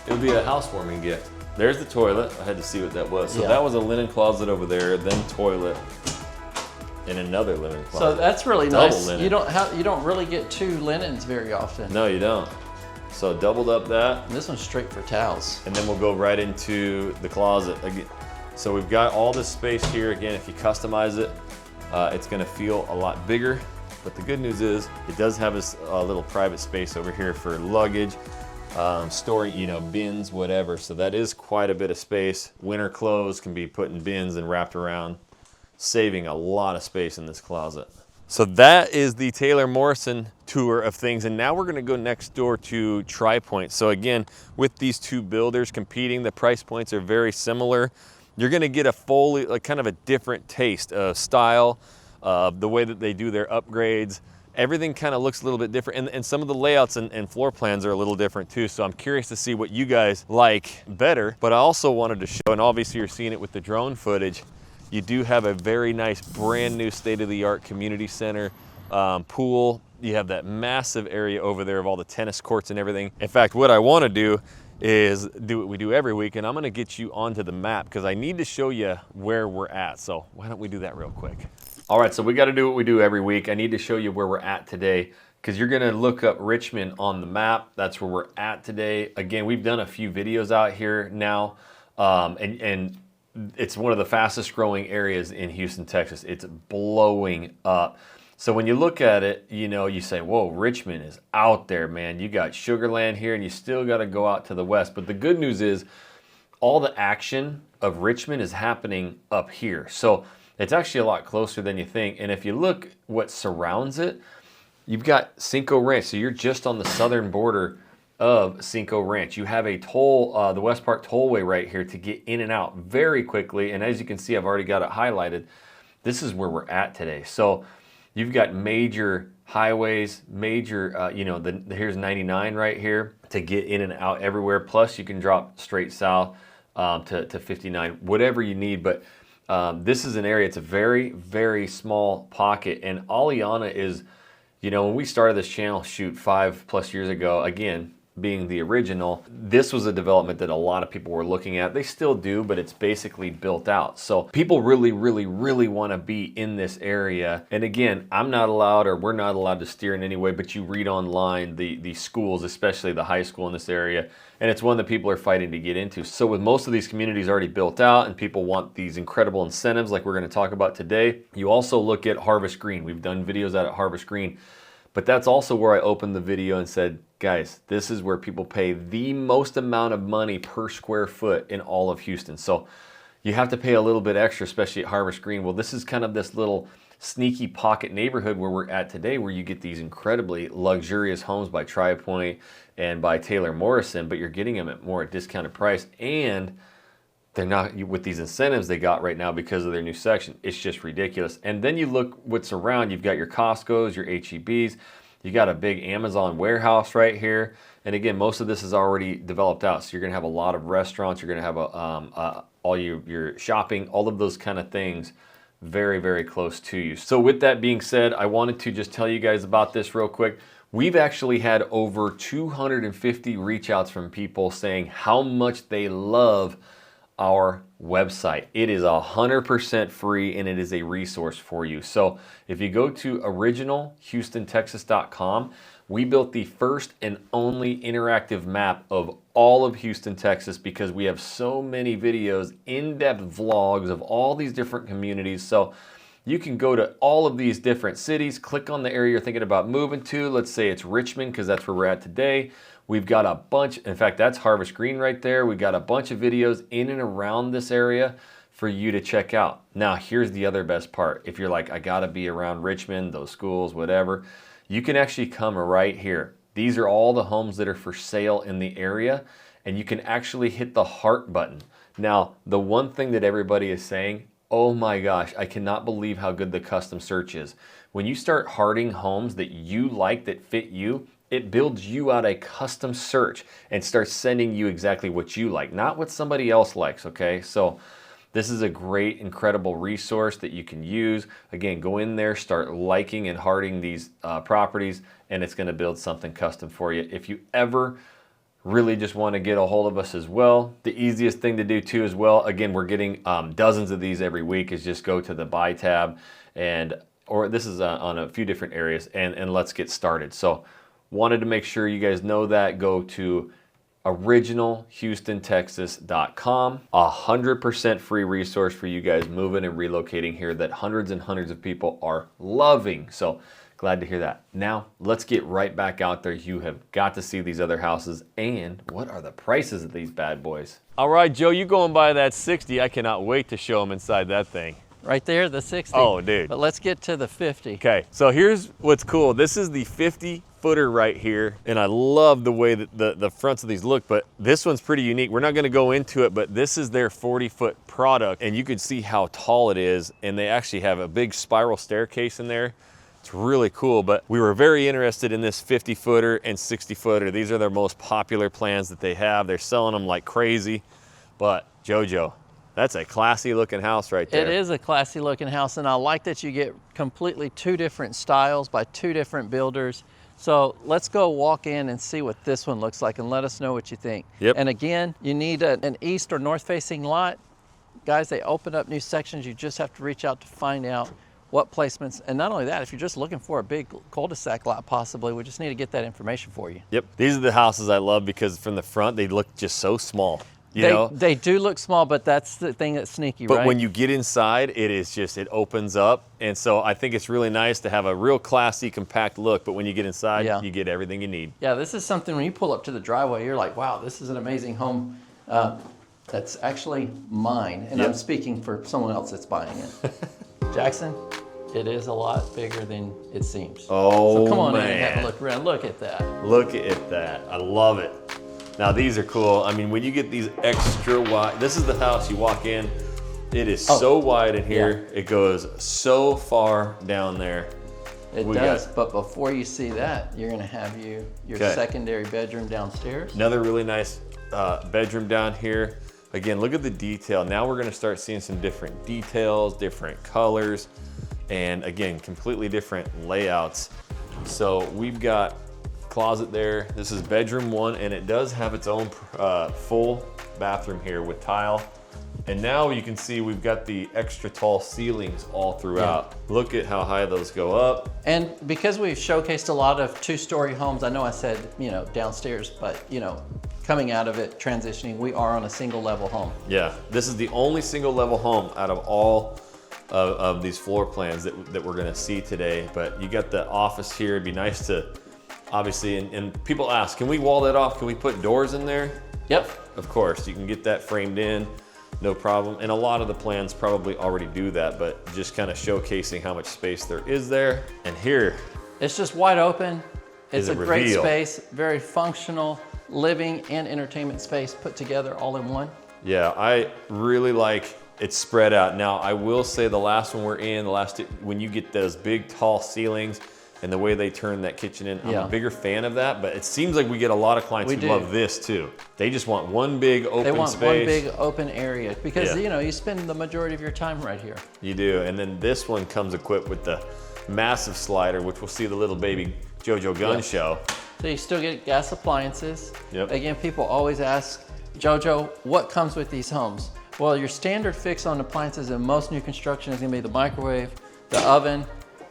It would be a housewarming gift. There's the toilet. I had to see what that was. So that was a linen closet over there, then toilet, and another linen closet. So that's really nice. Linen. You don't really get 2 linens very often. No, you don't. So doubled up that. And this one's straight for towels. And then we'll go right into the closet again. So we've got all this space here. Again, if you customize it, it's gonna feel a lot bigger. But the good news is it does have this little private space over here for luggage, storing, bins, whatever. So that is quite a bit of space. Winter clothes can be put in bins and wrapped around, saving a lot of space in this closet. So that is the Taylor Morrison tour of things. And now we're gonna go next door to Tri-Point. So again, with these 2 builders competing, the price points are very similar. You're gonna get kind of a different taste of style, the way that they do their upgrades, everything kind of looks a little bit different. And some of the layouts and floor plans are a little different too. So I'm curious to see what you guys like better. But I also wanted to show, and obviously you're seeing it with the drone footage, you do have a very nice brand new state-of-the-art community center, pool. You have that massive area over there of all the tennis courts and everything. In fact, what I want to do is do what we do every week, and I'm going to get you onto the map because I need to show you where we're at. So why don't we do that real quick? All right, so we got to do what we do every week. I need to show you where we're at today because you're going to look up Richmond on the map. That's where we're at today. Again, we've done a few videos out here now, and it's one of the fastest growing areas in Houston, Texas. It's blowing up. So when you look at it, you know, you say, whoa, Richmond is out there, man. You got Sugar Land here and you still got to go out to the west. But the good news is all the action of Richmond is happening up here. So it's actually a lot closer than you think. And if you look what surrounds it, you've got Cinco Ranch. So you're just on the southern border of Cinco Ranch. You have a toll, the West Park Tollway right here to get in and out very quickly. And as you can see, I've already got it highlighted. This is where we're at today. So you've got major highways, major, you know, here's 99 right here to get in and out everywhere. Plus you can drop straight south to 59, whatever you need. But this is an area, it's a very, very small pocket. And Aliana is, you know, when we started this channel, shoot, 5+ years ago, again, being the original, this was a development that a lot of people were looking at. They still do, but it's basically built out. So people really, really, really want to be in this area. And again, I'm not allowed, or we're not allowed to steer in any way, but you read online the schools, especially the high school in this area, and it's one that people are fighting to get into. So with most of these communities already built out and people want these incredible incentives like we're going to talk about today, you also look at Harvest Green. We've done videos out at Harvest Green. But that's also where I opened the video and said, guys, this is where people pay the most amount of money per square foot in all of Houston. So you have to pay a little bit extra, especially at Harvest Green. Well, this is kind of this little sneaky pocket neighborhood where we're at today, where you get these incredibly luxurious homes by Tri-Point and by Taylor Morrison, but you're getting them at more a discounted price. And they're not, with these incentives they got right now because of their new section, it's just ridiculous. And then you look what's around, you've got your Costco's, your HEBs, you got a big Amazon warehouse right here. And again, most of this is already developed out. So you're gonna have a lot of restaurants, you're gonna have all your shopping, all of those kind of things very, very close to you. So with that being said, I wanted to just tell you guys about this real quick. We've actually had over 250 reach outs from people saying how much they love our website. It is 100% free and it is a resource for you. So if you go to originalhoustontexas.com, we built the first and only interactive map of all of Houston, Texas, because we have so many videos, in-depth vlogs of all these different communities. So you can go to all of these different cities, click on the area you're thinking about moving to. Let's say it's Richmond, because that's where we're at today. We've got a bunch, in fact, that's Harvest Green right there. We've got a bunch of videos in and around this area for you to check out. Now, here's the other best part. If you're like, I gotta be around Richmond, those schools, whatever, you can actually come right here. These are all the homes that are for sale in the area, and you can actually hit the heart button. Now, the one thing that everybody is saying, oh my gosh, I cannot believe how good the custom search is. When you start hearting homes that you like, that fit you, it builds you out a custom search and starts sending you exactly what you like, not what somebody else likes, okay? So this is a great, incredible resource that you can use. Again, go in there, start liking and hearting these properties, and it's gonna build something custom for you. If you ever really just wanna get a hold of us as well, the easiest thing to do too as well, again, we're getting dozens of these every week, is just go to the buy tab, or this is on a few different areas, and let's get started. So wanted to make sure you guys know that. Go to originalhoustontexas.com. 100% free resource for you guys moving and relocating here that hundreds and hundreds of people are loving. So glad to hear that. Now let's get right back out there. You have got to see these other houses, and what are the prices of these bad boys? All right, Joe, you going by that 60. I cannot wait to show them inside that thing. Right there, the 60. Oh, dude. But let's get to the 50. Okay, so here's what's cool. This is the 50-footer right here, and I love the way that the fronts of these look, but this one's pretty unique. We're not gonna go into it, but this is their 40-foot product, and you can see how tall it is, and they actually have a big spiral staircase in there. It's really cool, but we were very interested in this 50-footer and 60-footer. These are their most popular plans that they have. They're selling them like crazy. But Jojo, that's a classy looking house right there. It is a classy looking house, and I like that you get completely 2 different styles by 2 different builders. So let's go walk in and see what this one looks like and let us know what you think. Yep. And again, you need an east or north facing lot. Guys, they open up new sections. You just have to reach out to find out what placements. And not only that, if you're just looking for a big cul-de-sac lot possibly, we just need to get that information for you. Yep. These are the houses I love because from the front, they look just so small. You know? They do look small, but that's the thing that's sneaky, right? But when you get inside, it opens up. And so I think it's really nice to have a real classy, compact look. But when you get inside, you get everything you need. Yeah, this is something when you pull up to the driveway, you're like, wow, this is an amazing home. That's actually mine. And I'm speaking for someone else that's buying it. Jackson, it is a lot bigger than it seems. Oh, so come on man. in and have a look around. Look at that. Look at that. I love it. Now these are cool. I mean, when you get these extra wide, this is the house you walk in. It is so wide in here. It goes so far down there. It does, but before you see that, you're gonna have your secondary bedroom downstairs. Another really nice bedroom down here. Again, look at the detail. Now we're gonna start seeing some different details, different colors, and again, completely different layouts. So we've got closet there. This is bedroom 1, and it does have its own full bathroom here with tile. And now you can see we've got the extra tall ceilings all throughout. Yeah. Look at how high those go up. And because we've showcased a lot of 2-story homes, I know I said, downstairs, but coming out of it, transitioning, we are on a single level home. Yeah, this is the only single level home out of all of these floor plans that we're gonna see today. But you got the office here. It'd be nice to, obviously, and people ask, can we wall that off? Can we put doors in there? Yep. Of course, you can get that framed in, no problem. And a lot of the plans probably already do that, but just kind of showcasing how much space there is there. And here, it's just wide open. It's a great reveal. space, very functional living and entertainment space put together all in one. Yeah, I really like it's spread out. Now, I will say the last one we're in, when you get those big tall ceilings and the way they turn that kitchen in, I'm a bigger fan of that, but it seems like we get a lot of clients who love this too. They just want one big open space. They want one big open area because you spend the majority of your time right here. You do, and then this one comes equipped with the massive slider, which we'll see the little baby JoJo gun show. So you still get gas appliances. Yep. Again, people always ask, JoJo, what comes with these homes? Well, your standard fix on appliances in most new construction is gonna be the microwave, the oven,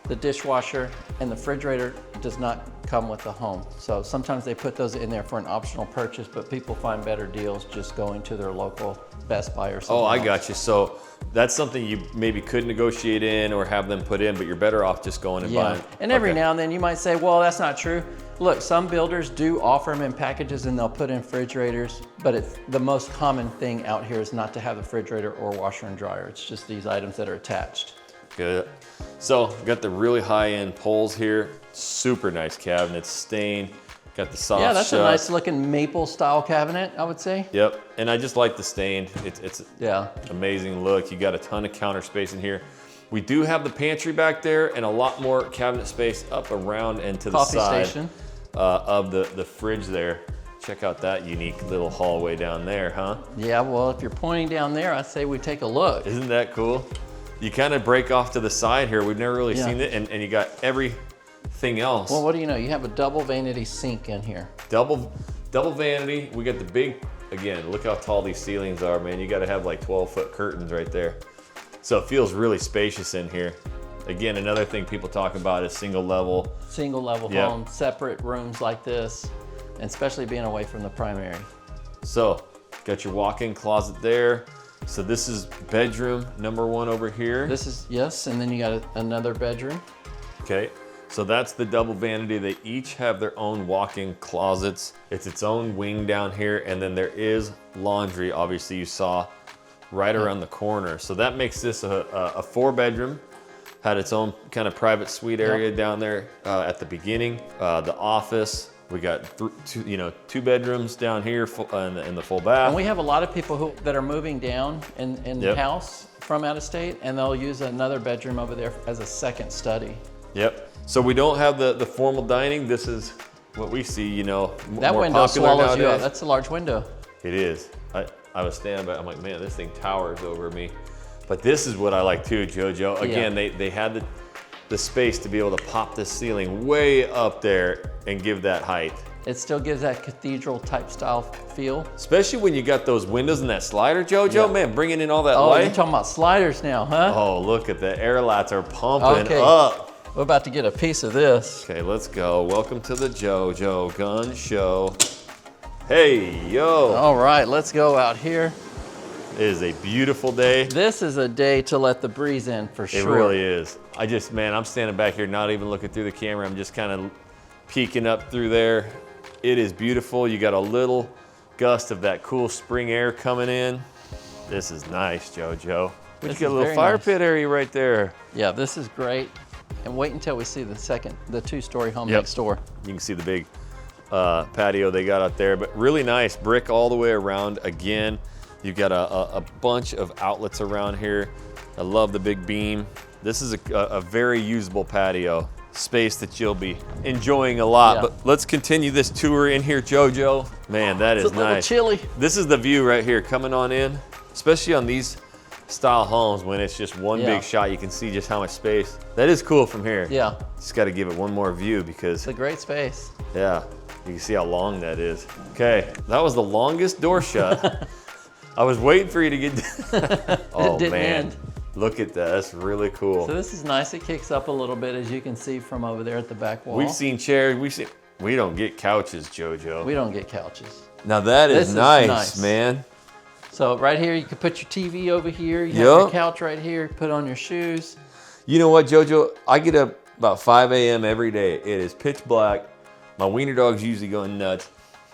the dishwasher, and the refrigerator does not come with the home. So sometimes they put those in there for an optional purchase, but people find better deals just going to their local Best Buy or something. Oh, I got you. So that's something you maybe could negotiate in or have them put in, but you're better off just going and buying. And every now and then you might say, well, that's not true. Look, some builders do offer them in packages and they'll put in refrigerators, but the most common thing out here is not to have the refrigerator or washer and dryer. It's just these items that are attached. Good. So got the really high-end poles here. Super nice cabinets, stained. Got the soft Yeah, that's shut. a nice looking maple style cabinet, I would say. Yep, and I just like the stained. It's amazing look. You got a ton of counter space in here. We do have the pantry back there and a lot more cabinet space up around and to the side. Coffee station. Of the fridge there. Check out that unique little hallway down there, huh? Yeah, well, if you're pointing down there, I say we take a look. Isn't that cool? You kind of break off to the side here. We've never really seen it, and you got everything else. Well, what do you know? You have a double vanity sink in here. Double vanity. We got the big, again, look how tall these ceilings are, man. You got to have like 12-foot curtains right there. So it feels really spacious in here. Again, another thing people talk about is single level. Single level home, separate rooms like this, and especially being away from the primary. So, got your walk-in closet there. So this is bedroom number 1 over here. This is, yes, and then you got another bedroom. Okay, so that's the double vanity. They each have their own walk-in closets. It's its own wing down here, and then there is laundry, obviously you saw, right around the corner. So that makes this a 4-bedroom. Had its own kind of private suite area down there at the beginning. The office, we got 2 bedrooms down here in the full bath. And we have a lot of people that are moving down in the house from out of state, and they'll use another bedroom over there as a second study. Yep. So we don't have the formal dining. This is what we see, you know, That more window popular swallows nowadays. you up. That's a large window. It is. I was standing by, I'm like, man, this thing towers over me. But this is what I like too, JoJo. Again, they had the space to be able to pop this ceiling way up there and give that height. It still gives that cathedral type style feel. Especially when you got those windows and that slider, JoJo, Yeah. man, bringing in all that Oh, light. you're talking about sliders now, huh? Oh, look at the air lats are pumping Okay. up. We're about to get a piece of this. Okay, let's go. Welcome to the JoJo Gun Show. Hey, yo. All right, let's go out here. It is a beautiful day. This is a day to let the breeze in for sure. It really is. Man, I'm standing back here, not even looking through the camera. I'm just kind of peeking up through there. It is beautiful. You got a little gust of that cool spring air coming in. This is nice, JoJo. But you got a little fire pit area right there. Yeah, this is great. And wait until we see the two-story home next door. You can see the big patio they got out there, but really nice brick all the way around. Again, you've got a bunch of outlets around here. I love the big beam. This is a very usable patio space that you'll be enjoying a lot. Yeah. But let's continue this tour in here, JoJo. Man, that is It's a little nice. chilly. This is the view right here coming on in, especially on these style homes when it's just one big shot. You can see just how much space. That is cool from here. Yeah, Just got to give it one more view because it's a great space. yeah, you can see how long that is. Okay, that was the longest door shut. I was waiting for you to get. Oh It didn't man, end. look at that. That's really cool. So this is nice. It kicks up a little bit, as you can see from over there at the back wall. We've seen chairs. We don't get couches, JoJo. We don't get couches. Now that This is is nice, nice. man. So right here, you can put your TV over here. You have your couch right here. Put on your shoes. You know what, JoJo? I get up about 5 a.m. every day. It is pitch black. My wiener dog's usually going nuts.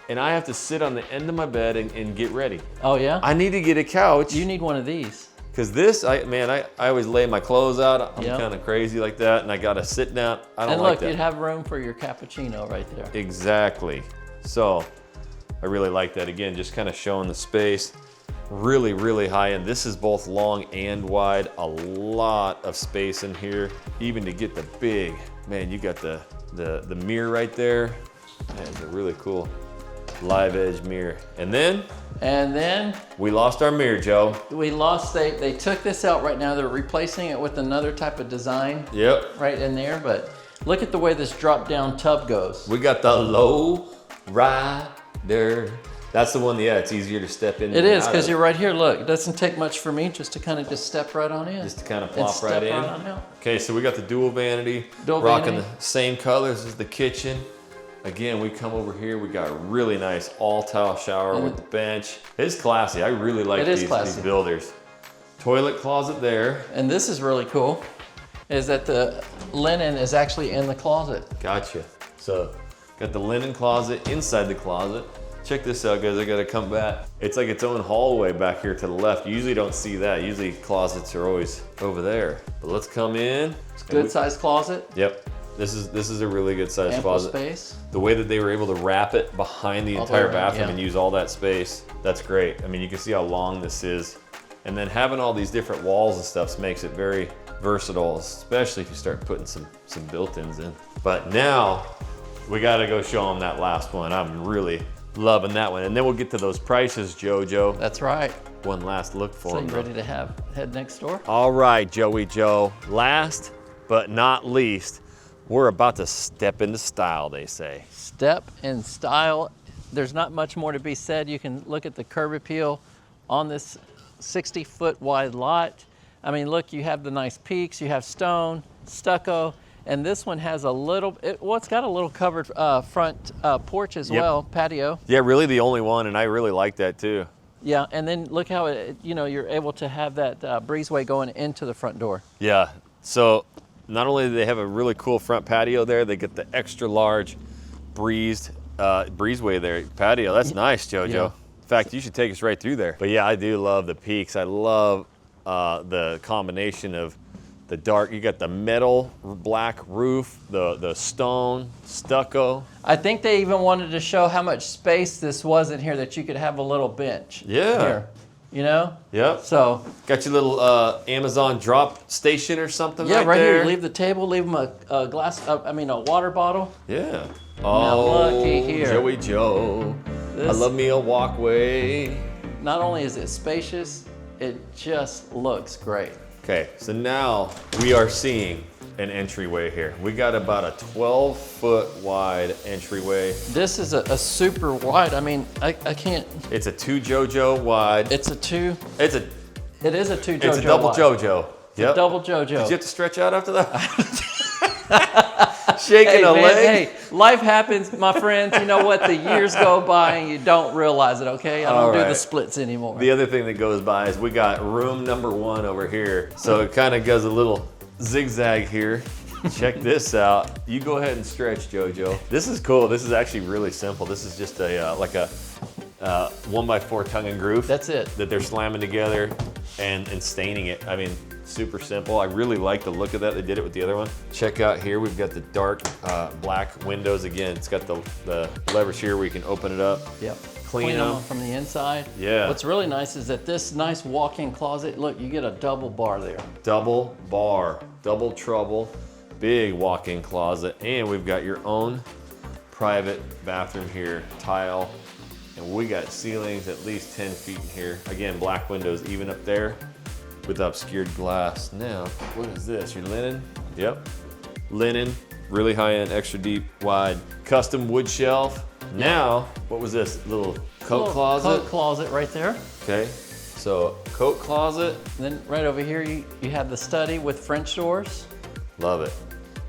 And I have to sit on the end of my bed and get ready. Oh yeah? I need to get a couch. You need one of these. Because this, I always lay my clothes out. I'm Yep. kind of crazy like that, and I got to sit down. I don't And like look, that. you'd have room for your cappuccino right there. Exactly. So I really like that. Again, just kind of showing the space. Really, really high end. This is both long and wide. A lot of space in here, even to get the big, man, you got the mirror right there. That is a really cool live edge mirror. And then we lost our mirror, Joe. we lost, they took this out right now. They're replacing it with another type of design Yep. right in there. But look at the way this drop down tub goes. We got the low rider. That's the one, yeah, it's easier to step in. It is, because you're right here. Look, it doesn't take much for me just to kind of step right on in. Just to kind of And plop step right in. on out. Okay, so we got the dual vanity, Dual rocking vanity. the same colors as the kitchen. Again, we come over here, we got a really nice all-tile shower with the bench. It's classy. I really like It is these classy. builders. Toilet closet there. And this is really cool, is that the linen is actually in the closet. Gotcha. So, got the linen closet inside the closet. Check this out, guys. I gotta come back. It's like its own hallway back here to the left. You usually don't see that. Usually closets are always over there. But let's come in. Good sized closet, Yep. This is a really good sized ample closet. space. The way that they were able to wrap it behind the All the entire way around, bathroom yeah. and use all that space, that's great. I mean, you can see how long this is. And then having all these different walls and stuff makes it very versatile, especially if you start putting some built-ins in. But now we gotta go show them that last one. I'm really loving that one. And then we'll get to those prices, JoJo. That's right. One last look for So them. you ready to head next door? All right, Joey Joe. Last but not least, we're about to step into style, they say. Step in style. There's not much more to be said. You can look at the curb appeal on this 60-foot wide lot. I mean, look, you have the nice peaks, you have stone, stucco, and this one has a little, it's got a little covered front porch as well, patio. Yeah, really the only one, and I really like that too. Yeah, and then look how you're able to have that breezeway going into the front door. Yeah, so not only do they have a really cool front patio there, they get the extra large breezeway there, patio. That's nice, JoJo. Yeah. In fact, you should take us right through there. But yeah, I do love the peaks. I love the combination of the dark, you got the metal black roof, the stone, stucco. I think they even wanted to show how much space this was in here, that you could have a little bench. Yeah. Here. you know? Yep. So. Got your little Amazon drop station or something Yeah, right there. here. Leave the table, leave them a glass, a water bottle. Yeah. Now, looky here. Joey Joe. I love me a walkway. Not only is it spacious, it just looks great. Okay, so now we are seeing an entryway here. We got about a 12-foot wide entryway. This is a super wide. I mean, I can't. It's a 2 JoJo wide. It's a 2. It is a 2 JoJo. It's a double wide. JoJo. Yep. Double JoJo. Did you have to stretch out after that? Shaking a leg. Hey, life happens, my friends. You know what? The years go by and you don't realize it, okay? I don't do the splits anymore. The other thing that goes by is we got room number 1 over here. So it kind of goes a little zigzag here. Check this out. You go ahead and stretch, JoJo. This is cool. This is actually really simple. This is just a like a 1x4 tongue and groove. That's it. That they're slamming together and staining it. I mean, super simple. I really like the look of that. They did it with the other one. Check out here, we've got the dark black windows again. It's got the levers here where you can open it up. Yep. Clean them from the inside. Yeah. What's really nice is that this nice walk-in closet, look, you get a double bar there. Double bar, double trouble, big walk-in closet, and we've got your own private bathroom here, tile, and we got ceilings at least 10 feet in here. Again, black windows even up there with obscured glass. Now, what is this? Your linen? Yep. Linen, really high-end, extra deep, wide, custom wood shelf. Now, what was this? Little coat closet? Coat closet right there. Okay, so coat closet. And then right over here, you have the study with French doors. Love it.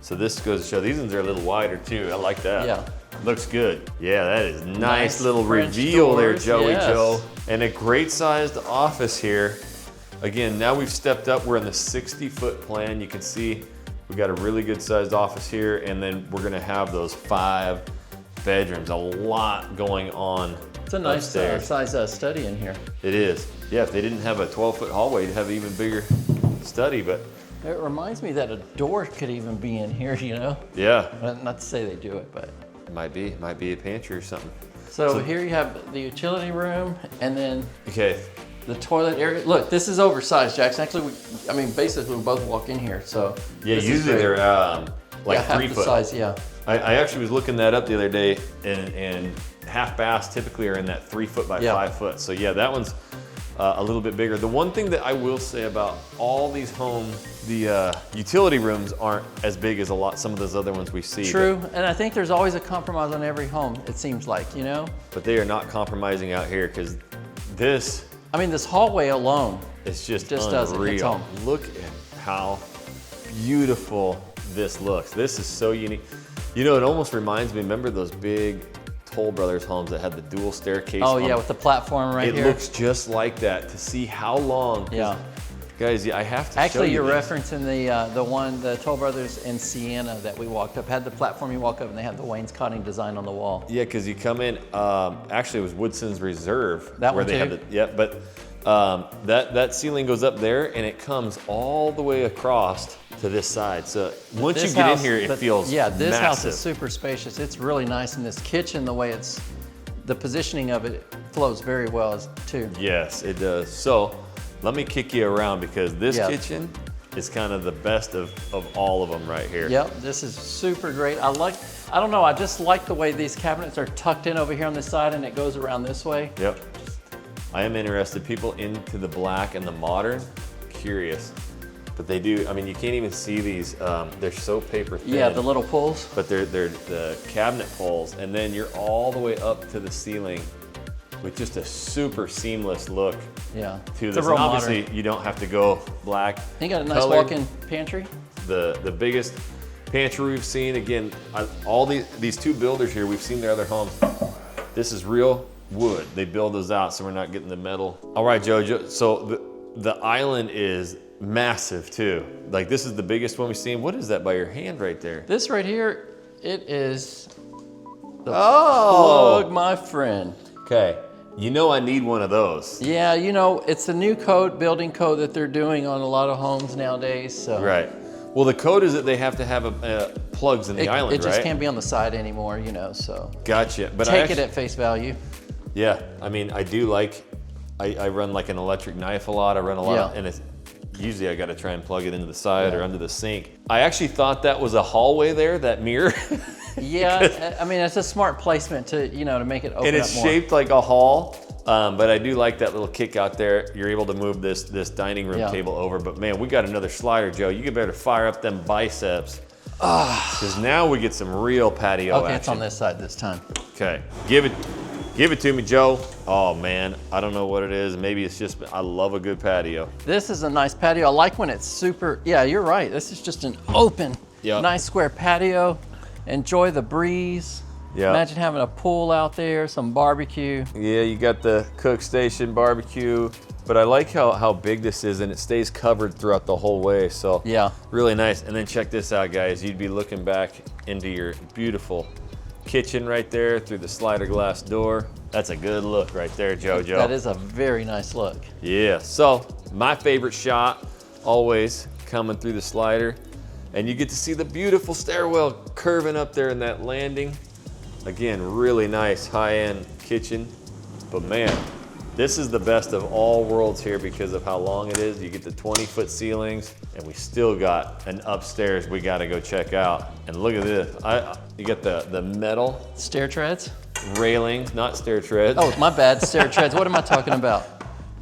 So this goes to show, these ones are a little wider too. I like that. Yeah. Looks good. Yeah, that is nice little French reveal there, doors, Joey yes. Joe. And a great sized office here. Again, now we've stepped up. We're in the 60-foot plan. You can see we got a really good sized office here, and then we're gonna have those 5 bedrooms. A lot going on. It's a nice size study in here. It is. Yeah, if they didn't have a 12-foot hallway, you'd have an even bigger study, but. It reminds me that a door could even be in here, you know? Yeah. Not to say they do it, but. Might be a pantry or something. So here you have the utility room, and then okay, the toilet area. Look, this is oversized, Jackson. Actually, basically we both walk in here, so. Yeah, usually they're like half 3 the foot. size, yeah. I actually was looking that up the other day, and half baths typically are in that 3 foot by 5 foot. So yeah, that one's a little bit bigger. The one thing that I will say about all these homes, the utility rooms aren't as big as some of those other ones we see. True, and I think there's always a compromise on every home, it seems like, you know? But they are not compromising out here, because this. I mean, this hallway alone. It's just does it. It's unreal. home. Look at how beautiful this looks. This is so unique. You know, it almost reminds me, remember those big Toll Brothers homes that had the dual staircase? Oh yeah, with the platform right here. It looks just like that. To see how long. Yeah. Guys, I have to Actually, show you you're this. referencing the Toll Brothers in Siena that we walked up. Had the platform you walk up, and they have the wainscoting design on the wall. Yeah, because you come in. Actually, it was Woodson's Reserve. That where one they too? Had the, yeah, but that ceiling goes up there, and it comes all the way across to this side. So once you get in here, it feels this house massive. is super spacious. It's really nice, and this kitchen, the way the positioning of it flows very well too. Yes, it does. So let me kick you around, because this kitchen is kind of the best of all of them right here. Yep, this is super great. I don't know, I just like the way these cabinets are tucked in over here on this side, and it goes around this way. Yep. I am interested. People into the black and the modern, curious. But they do, I mean, you can't even see these. They're so paper thin. Yeah, the little pulls. But they're the cabinet pulls, and then you're all the way up to the ceiling with just a super seamless look. Yeah. To It's this. a real And obviously, modern. you don't have to go black. You got a nice colored. walk-in pantry. The biggest pantry we've seen. Again, all these 2 builders here, we've seen their other homes. This is real wood. They build those out, so we're not getting the metal. All right, Jojo. So the island is massive too. Like, this is the biggest one we've seen. What is that by your hand right there? This right here, it is the plug, my friend. Okay. You know I need one of those. Yeah, you know, it's a new building code that they're doing on a lot of homes nowadays. So. Right. Well, the code is that they have to have plugs in the island, It just right? can't be on the side anymore, you know, so. Gotcha. But Take it at face value. Yeah, I mean, I do like I run like an electric knife a lot. I run a lot, and it's usually I got to try and plug it into the side or under the sink. I actually thought that was a hallway there, that mirror. Yeah, I mean, it's a smart placement to, you know, to make it open up more. And it's shaped like a hall, but I do like that little kick out there. You're able to move this dining room table over, but man, we got another slider, Joe. You better fire up them biceps, because now we get some real patio action. Okay, it's on this side this time. Okay, give it to me, Joe. Oh man, I don't know what it is. Maybe it's just, I love a good patio. This is a nice patio. I like when it's super, yeah, you're right. This is just an open, nice square patio. Enjoy the breeze. Yeah. Imagine having a pool out there, some barbecue. Yeah, you got the cook station barbecue, but I like how big this is, and it stays covered throughout the whole way. So yeah, really nice. And then check this out, guys. You'd be looking back into your beautiful kitchen right there through the slider glass door. That's a good look right there, JoJo. That is a very nice look. Yeah, so my favorite shot, always coming through the slider, and you get to see the beautiful stairwell curving up there in that landing. Again, really nice high-end kitchen, but man, this is the best of all worlds here because of how long it is. You get the 20-foot ceilings, and we still got an upstairs we gotta go check out. And look at this, you got the metal stair treads? Railings, not stair treads. Oh, my bad, stair treads. What am I talking about?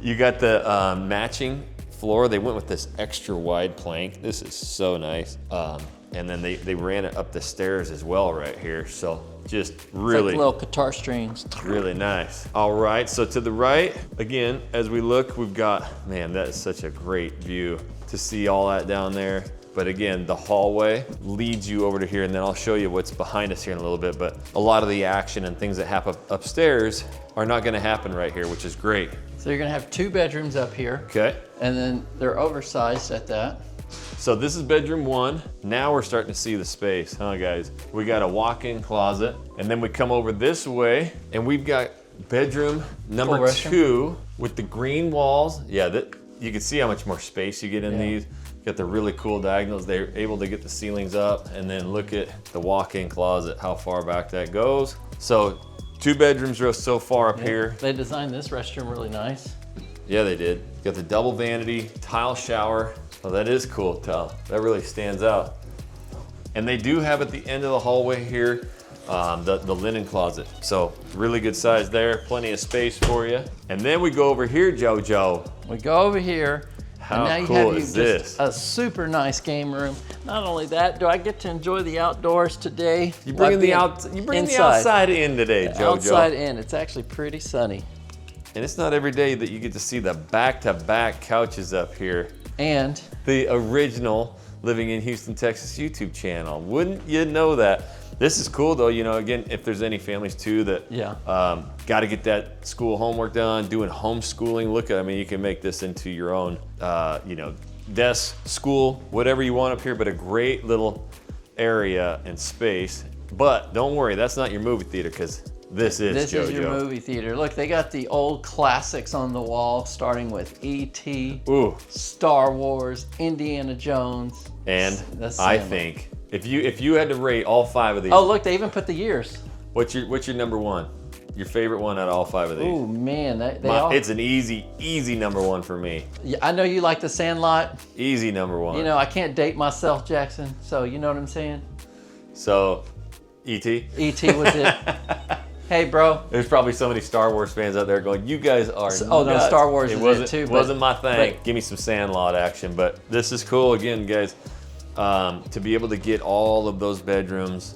You got the matching floor. They went with this extra wide plank. This is so nice. And then they ran it up the stairs as well right here. So just really, it's like little guitar strings. Really nice. All right, so to the right, again, as we look, we've got, man, that is such a great view to see all that down there. But again, the hallway leads you over to here, and then I'll show you what's behind us here in a little bit. But a lot of the action and things that happen upstairs are not gonna happen right here, which is great. So you're gonna have 2 bedrooms up here. Okay. And then they're oversized at that. So this is bedroom 1. Now we're starting to see the space, huh guys? We got a walk-in closet, and then we come over this way, and we've got bedroom number 2 with the green walls. Yeah, you can see how much more space you get in these. Got the really cool diagonals. They're able to get the ceilings up, and then look at the walk-in closet, how far back that goes. So 2 bedrooms so far up here. They designed this restroom really nice. Yeah, they did. Got the double vanity, tile shower. Oh, that is cool, tile. That really stands out. And they do have at the end of the hallway here, the linen closet. So really good size there, plenty of space for you. And then we go over here, JoJo. We go over here. How and now cool you have is this? A super nice game room. Not only that, do I get to enjoy the outdoors today? You bring the outside in today, JoJo. Outside in. It's actually pretty sunny. And it's not every day that you get to see the back-to-back couches up here. And the original Living in Houston, Texas YouTube channel. Wouldn't you know that? This is cool though, you know, again, if there's any families too that got to get that school homework done, doing homeschooling, look at, I mean, you can make this into your own, you know, desk, school, whatever you want up here, but a great little area and space. But don't worry, that's not your movie theater, because this is your movie theater. Look, they got the old classics on the wall, starting with E.T., Star Wars, Indiana Jones, and I think if you had to rate all 5 of these. Oh, look, they even put the years. What's your number 1? Your favorite one out of all 5 of these? Oh man, it's an easy number 1 for me. Yeah, I know you like The Sandlot. Easy number 1. You know, I can't date myself, Jackson. So you know what I'm saying? So, E.T. E.T. was it. Hey, bro. There's probably so many Star Wars fans out there going, you guys are nuts. Oh, no, Star Wars is it too. It wasn't my thing. Give me some Sandlot action. But this is cool, again, guys, to be able to get all of those bedrooms,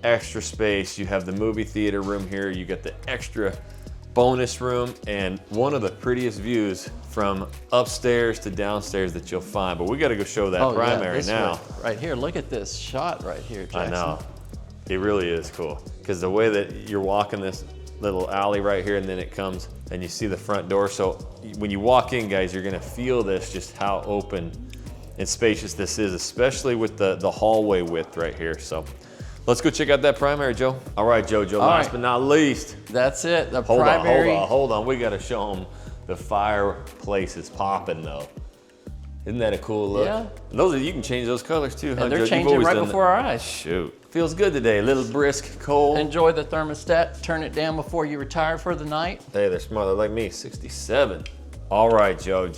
extra space. You have the movie theater room here. You get the extra bonus room, and one of the prettiest views from upstairs to downstairs that you'll find. But we got to go show that primary now. Right here. Look at this shot right here, Jackson. I know. It really is cool, because the way that you're walking this little alley right here, and then it comes and you see the front door. So when you walk in, guys, you're gonna feel this, just how open and spacious this is, especially with the hallway width right here. So let's go check out that primary, Joe. All right, JoJo, last but not least. That's it, the hold primary. Hold on, we gotta show them the fireplace is popping though. Isn't that a cool look? Yeah. And those are, you can change those colors too, huh? And they're Joe? You've changing always right done before that. our eyes. Shoot. Feels good today. A little brisk, cold. Enjoy the thermostat. Turn it down before you retire for the night. Hey, they're smart. They're like me, 67. All right, JoJo.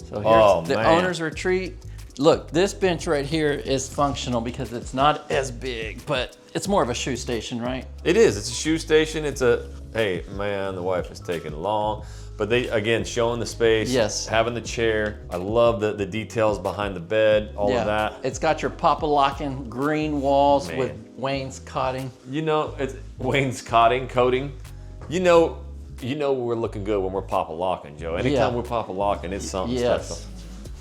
So here's Oh, the man. owner's retreat. Look, this bench right here is functional because it's not as big, but it's more of a shoe station, right? It is. It's a shoe station. It's a, hey, man, the wife is taking long. But they, again, showing the space. Yes. Having the chair. I love the details behind the bed, all of that. It's got your papa-locking green walls Man. with wainscoting. You know, it's wainscoting, coating. You know we're looking good when we're papa-locking, Joe. Anytime Yeah. we're papa-locking, it's something Yes. special.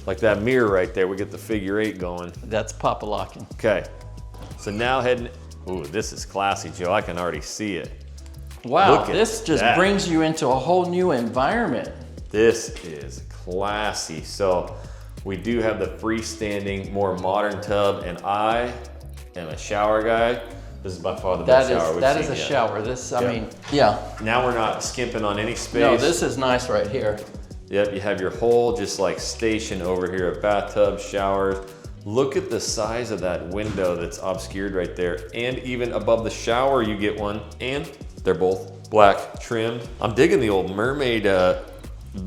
Like that mirror right there, we get the figure 8 going. That's papa-locking. Okay, so now heading, ooh, this is classy, Joe. I can already see it. Wow, Look at this just that. brings you into a whole new environment. This is classy. So we do have the freestanding, more modern tub, and I am a shower guy. This is by far the best shower we've seen That is a yet. shower. This, I Yeah. mean, yeah. Now we're not skimping on any space. No, this is nice right here. Yep, you have your whole just like station over here, a bathtub, showers. Look at the size of that window that's obscured right there. And even above the shower, you get one. And they're both black trimmed. I'm digging the old mermaid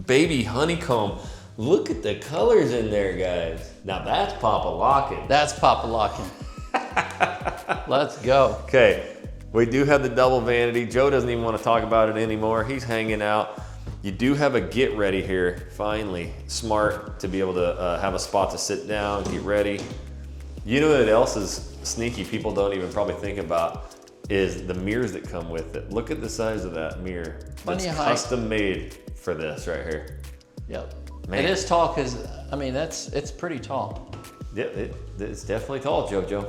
baby honeycomb. Look at the colors in there, guys. Now that's papa-locking. That's papa-locking. Let's go. Okay, we do have the double vanity. Joe doesn't even want to talk about it anymore. He's hanging out. You do have a get ready here, finally. Smart to be able to have a spot to sit down, get ready. You know what else is sneaky, people don't even probably think about, is the mirrors that come with it. Look at the size of that mirror. Plenty It's of height. custom made for this right here. Yep. Man. It is tall because, I mean, it's pretty tall. Yeah, it's definitely tall, JoJo.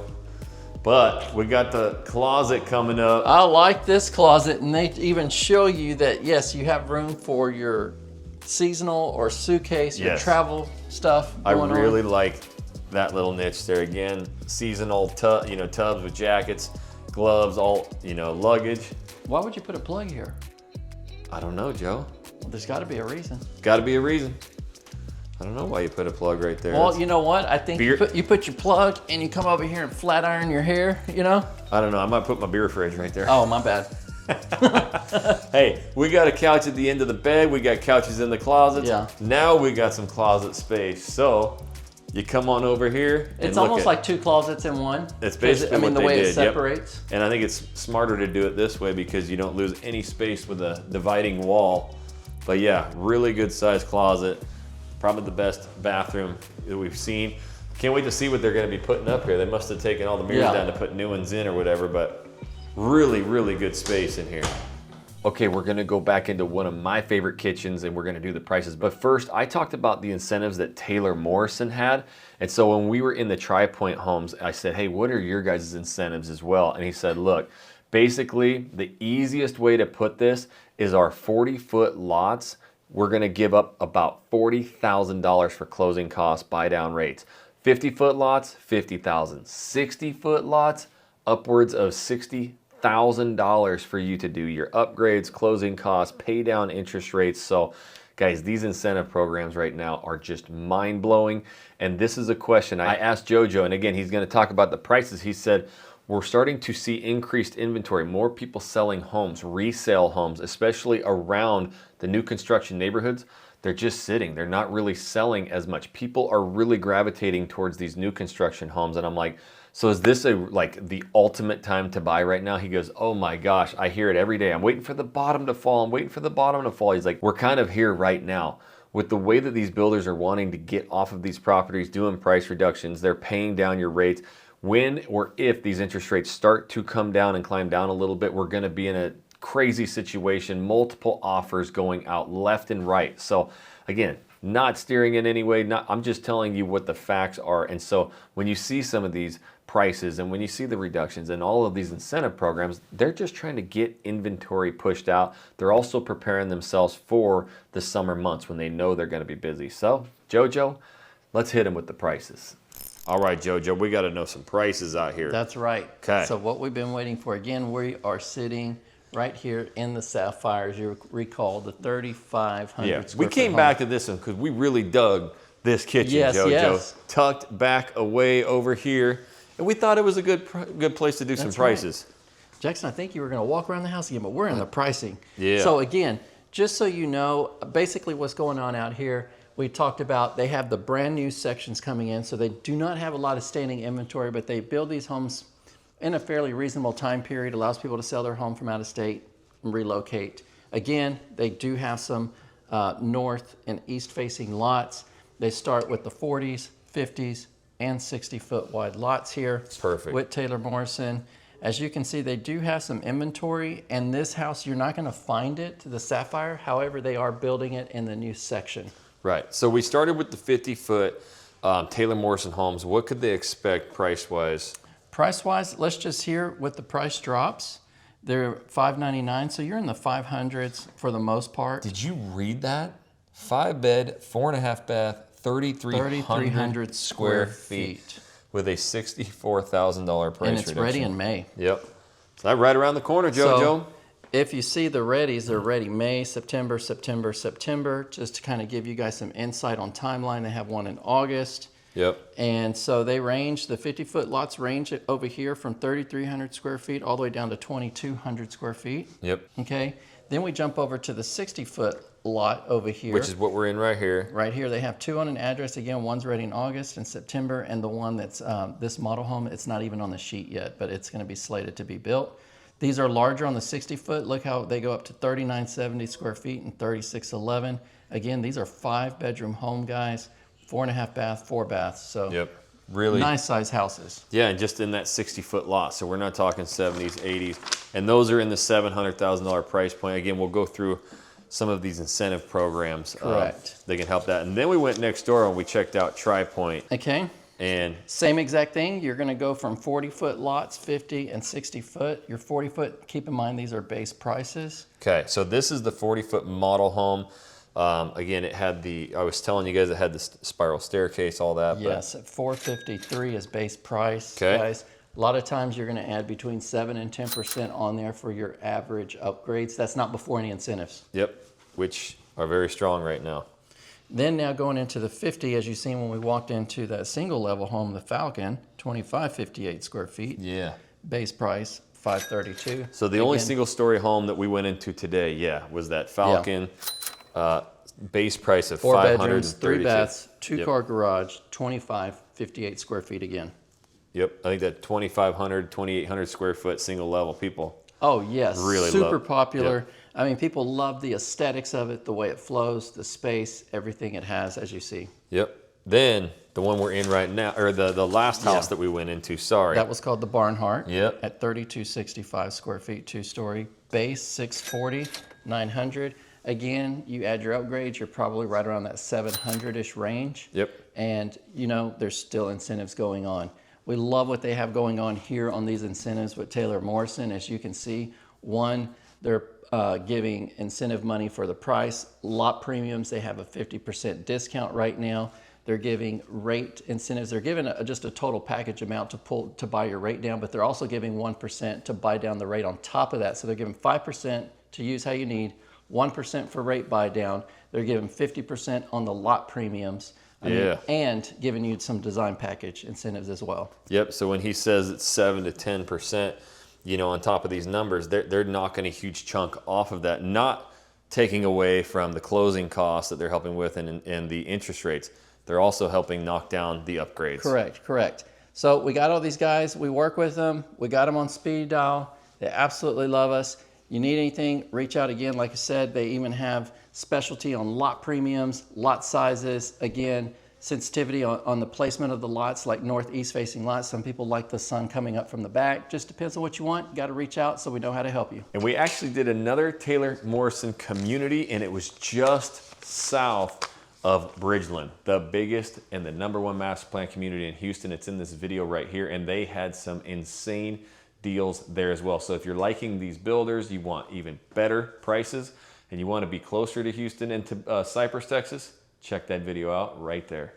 But we got the closet coming up. I like this closet, and they even show you that, yes, you have room for your seasonal or suitcase, your Yes. travel stuff I going on. really like that little niche there. Again, seasonal tubs with jackets, gloves, all, luggage. Why would you put a plug here? I don't know, Joe. There's got to be a reason. Got to be a reason. I don't know why you put a plug right there. Well, you know what? I think Beer- you put your plug and you come over here and flat iron your hair, I don't know. I might put my beer fridge right there. Oh, my bad. Hey, we got a couch at the end of the bed. We got couches in the closets. Yeah. Now we got some closet space. So you come on over here. And It's look almost at- like two closets in one. It's 'Cause, basically I mean, what the they way did, it yep. separates. And I think it's smarter to do it this way because you don't lose any space with a dividing wall. But yeah, really good sized closet. Probably the best bathroom that we've seen. Can't wait to see what they're going to be putting up here. They must have taken all the mirrors Yeah. down to put new ones in or whatever, but really, really good space in here. Okay, we're gonna go back into one of my favorite kitchens and we're gonna do the prices. But first, I talked about the incentives that Taylor Morrison had. And so when we were in the Tri-Point homes, I said, hey, what are your guys' incentives as well? And he said, look, basically the easiest way to put this is our 40-foot lots. We're gonna give up about $40,000 for closing costs, buy down rates. 50-foot lots, $50,000. 60-foot lots, upwards of $60,000 for you to do your upgrades, closing costs, pay down interest rates. So guys, these incentive programs right now are just mind-blowing. And this is a question I asked JoJo, and again, he's gonna talk about the prices. He said, we're starting to see increased inventory, more people selling homes, resale homes, especially around the new construction neighborhoods. They're just sitting. They're not really selling as much. People are really gravitating towards these new construction homes. And I'm like, so is this like the ultimate time to buy right now? He goes, oh my gosh, I hear it every day. I'm waiting for the bottom to fall. I'm waiting for the bottom to fall. He's like, we're kind of here right now. With the way that these builders are wanting to get off of these properties, doing price reductions, they're paying down your rates. When or if these interest rates start to come down and climb down a little bit, we're gonna be in a crazy situation, multiple offers going out left and right. So again, not steering in any way, I'm just telling you what the facts are. And so when you see some of these prices and when you see the reductions and all of these incentive programs, they're just trying to get inventory pushed out. They're also preparing themselves for the summer months when they know they're gonna be busy. So JoJo, let's hit them with the prices. All right, JoJo, we got to know some prices out here. That's right. Okay. So what we've been waiting for, again, we are sitting right here in the Sapphires. You recall the 3,500 Yeah, square we foot came home. back to this one because we really dug this kitchen, Yes, JoJo. yes. Tucked back away over here. And we thought it was a good place to do some prices. Right. Jackson, I think you were going to walk around the house again, but we're in the pricing. Yeah. So again, just so you know, basically what's going on out here, we talked about they have the brand new sections coming in, so they do not have a lot of standing inventory, but they build these homes in a fairly reasonable time period, allows people to sell their home from out of state and relocate. Again, they do have some north and east facing lots. They start with the 40s, 50s, and 60-foot wide lots here. Perfect. With Taylor Morrison. As you can see, they do have some inventory, and this house, you're not going to find it, the Sapphire. However, they are building it in the new section. Right. So we started with the 50-foot Taylor Morrison homes. What could they expect price-wise? Price-wise, let's just hear what the price drops. They're $599, so you're in the 500s for the most part. Did you read that? 5-bed, 4.5 bath, 3,300 square feet with a $64,000 price and it's reduction. ready in May. Yep. So that's right around the corner, JoJo. So, if you see the readies, they're ready May, September, September, September. Just to kind of give you guys some insight on timeline, they have one in August. Yep. And so they range, the 50-foot lots range over here from 3,300 square feet all the way down to 2,200 square feet. Yep. Okay. Then we jump over to the 60-foot lot over here. Which is what we're in right here. Right here, they have two on an address. Again, one's ready in August and September, and the one that's this model home, it's not even on the sheet yet, but it's going to be slated to be built. These are larger on the 60-foot. Look how they go up to 3,970 square feet and 3,611. Again, these are 5-bedroom home, guys. 4.5 bath, 4 baths. So yep. Really nice size houses. Yeah, and just in that 60-foot lot. So we're not talking 70s, 80s. And those are in the $700,000 price point. Again, we'll go through some of these incentive programs. Correct. They can help that. And then we went next door and we checked out Tri-Point. Okay. And same exact thing. You're going to go from 40-foot lots, 50 and 60-foot. Your 40-foot, keep in mind, these are base prices. Okay, so this is the 40-foot model home. Again, it had I was telling you guys it had the spiral staircase, all that. Yes, at $453 is base price, okay. Guys. A lot of times you're going to add between 7 and 10% on there for your average upgrades. That's not before any incentives. Yep, which are very strong right now. Then now going into the 50, as you seen when we walked into that single level home, the Falcon, 2,558 square feet. Yeah. Base price, $532. So the only single story home that we went into today, was that Falcon. Yeah. Base price of 4 $532. bedrooms, 3 baths, 2-car garage, 2,558 square feet again. Yep, I think that 2,500, 2,800 square foot single level people. Oh yes, really super popular. Yep. I mean, people love the aesthetics of it, the way it flows, the space, everything it has, as you see. Yep. Then the one we're in right now, or the last house that we went into, That was called the Barnhart. Yep. At 3,265 square feet, 2-story. Base, 640, 900. Again, you add your upgrades, you're probably right around that 700-ish range. Yep. And, there's still incentives going on. We love what they have going on here on these incentives with Taylor Morrison. As you can see, one, they're giving incentive money for the price. Lot premiums, they have a 50% discount right now. They're giving rate incentives. They're giving just a total package amount to buy your rate down, but they're also giving 1% to buy down the rate on top of that. So they're giving 5% to use how you need, 1% for rate buy down. They're giving 50% on the lot premiums. And giving you some design package incentives as well. Yep. So when he says it's 7 to 10%, on top of these numbers, they're knocking a huge chunk off of that, not taking away from the closing costs that they're helping with and the interest rates. They're also helping knock down the upgrades. Correct. So we got all these guys. We work with them. We got them on speed dial. They absolutely love us. You need anything, reach out again. Like I said, they even have specialty on lot premiums, lot sizes. Again, sensitivity on the placement of the lots, like northeast facing lots. Some people like the sun coming up from the back. Just depends on what you want. You got to reach out so we know how to help you. And we actually did another Taylor Morrison community, and it was just south of Bridgeland, the biggest and the #1 master plan community in Houston. It's in this video right here, and they had some insane deals there as well. So if you're liking these builders, you want even better prices, and you want to be closer to Houston and to Cypress, Texas, check that video out right there.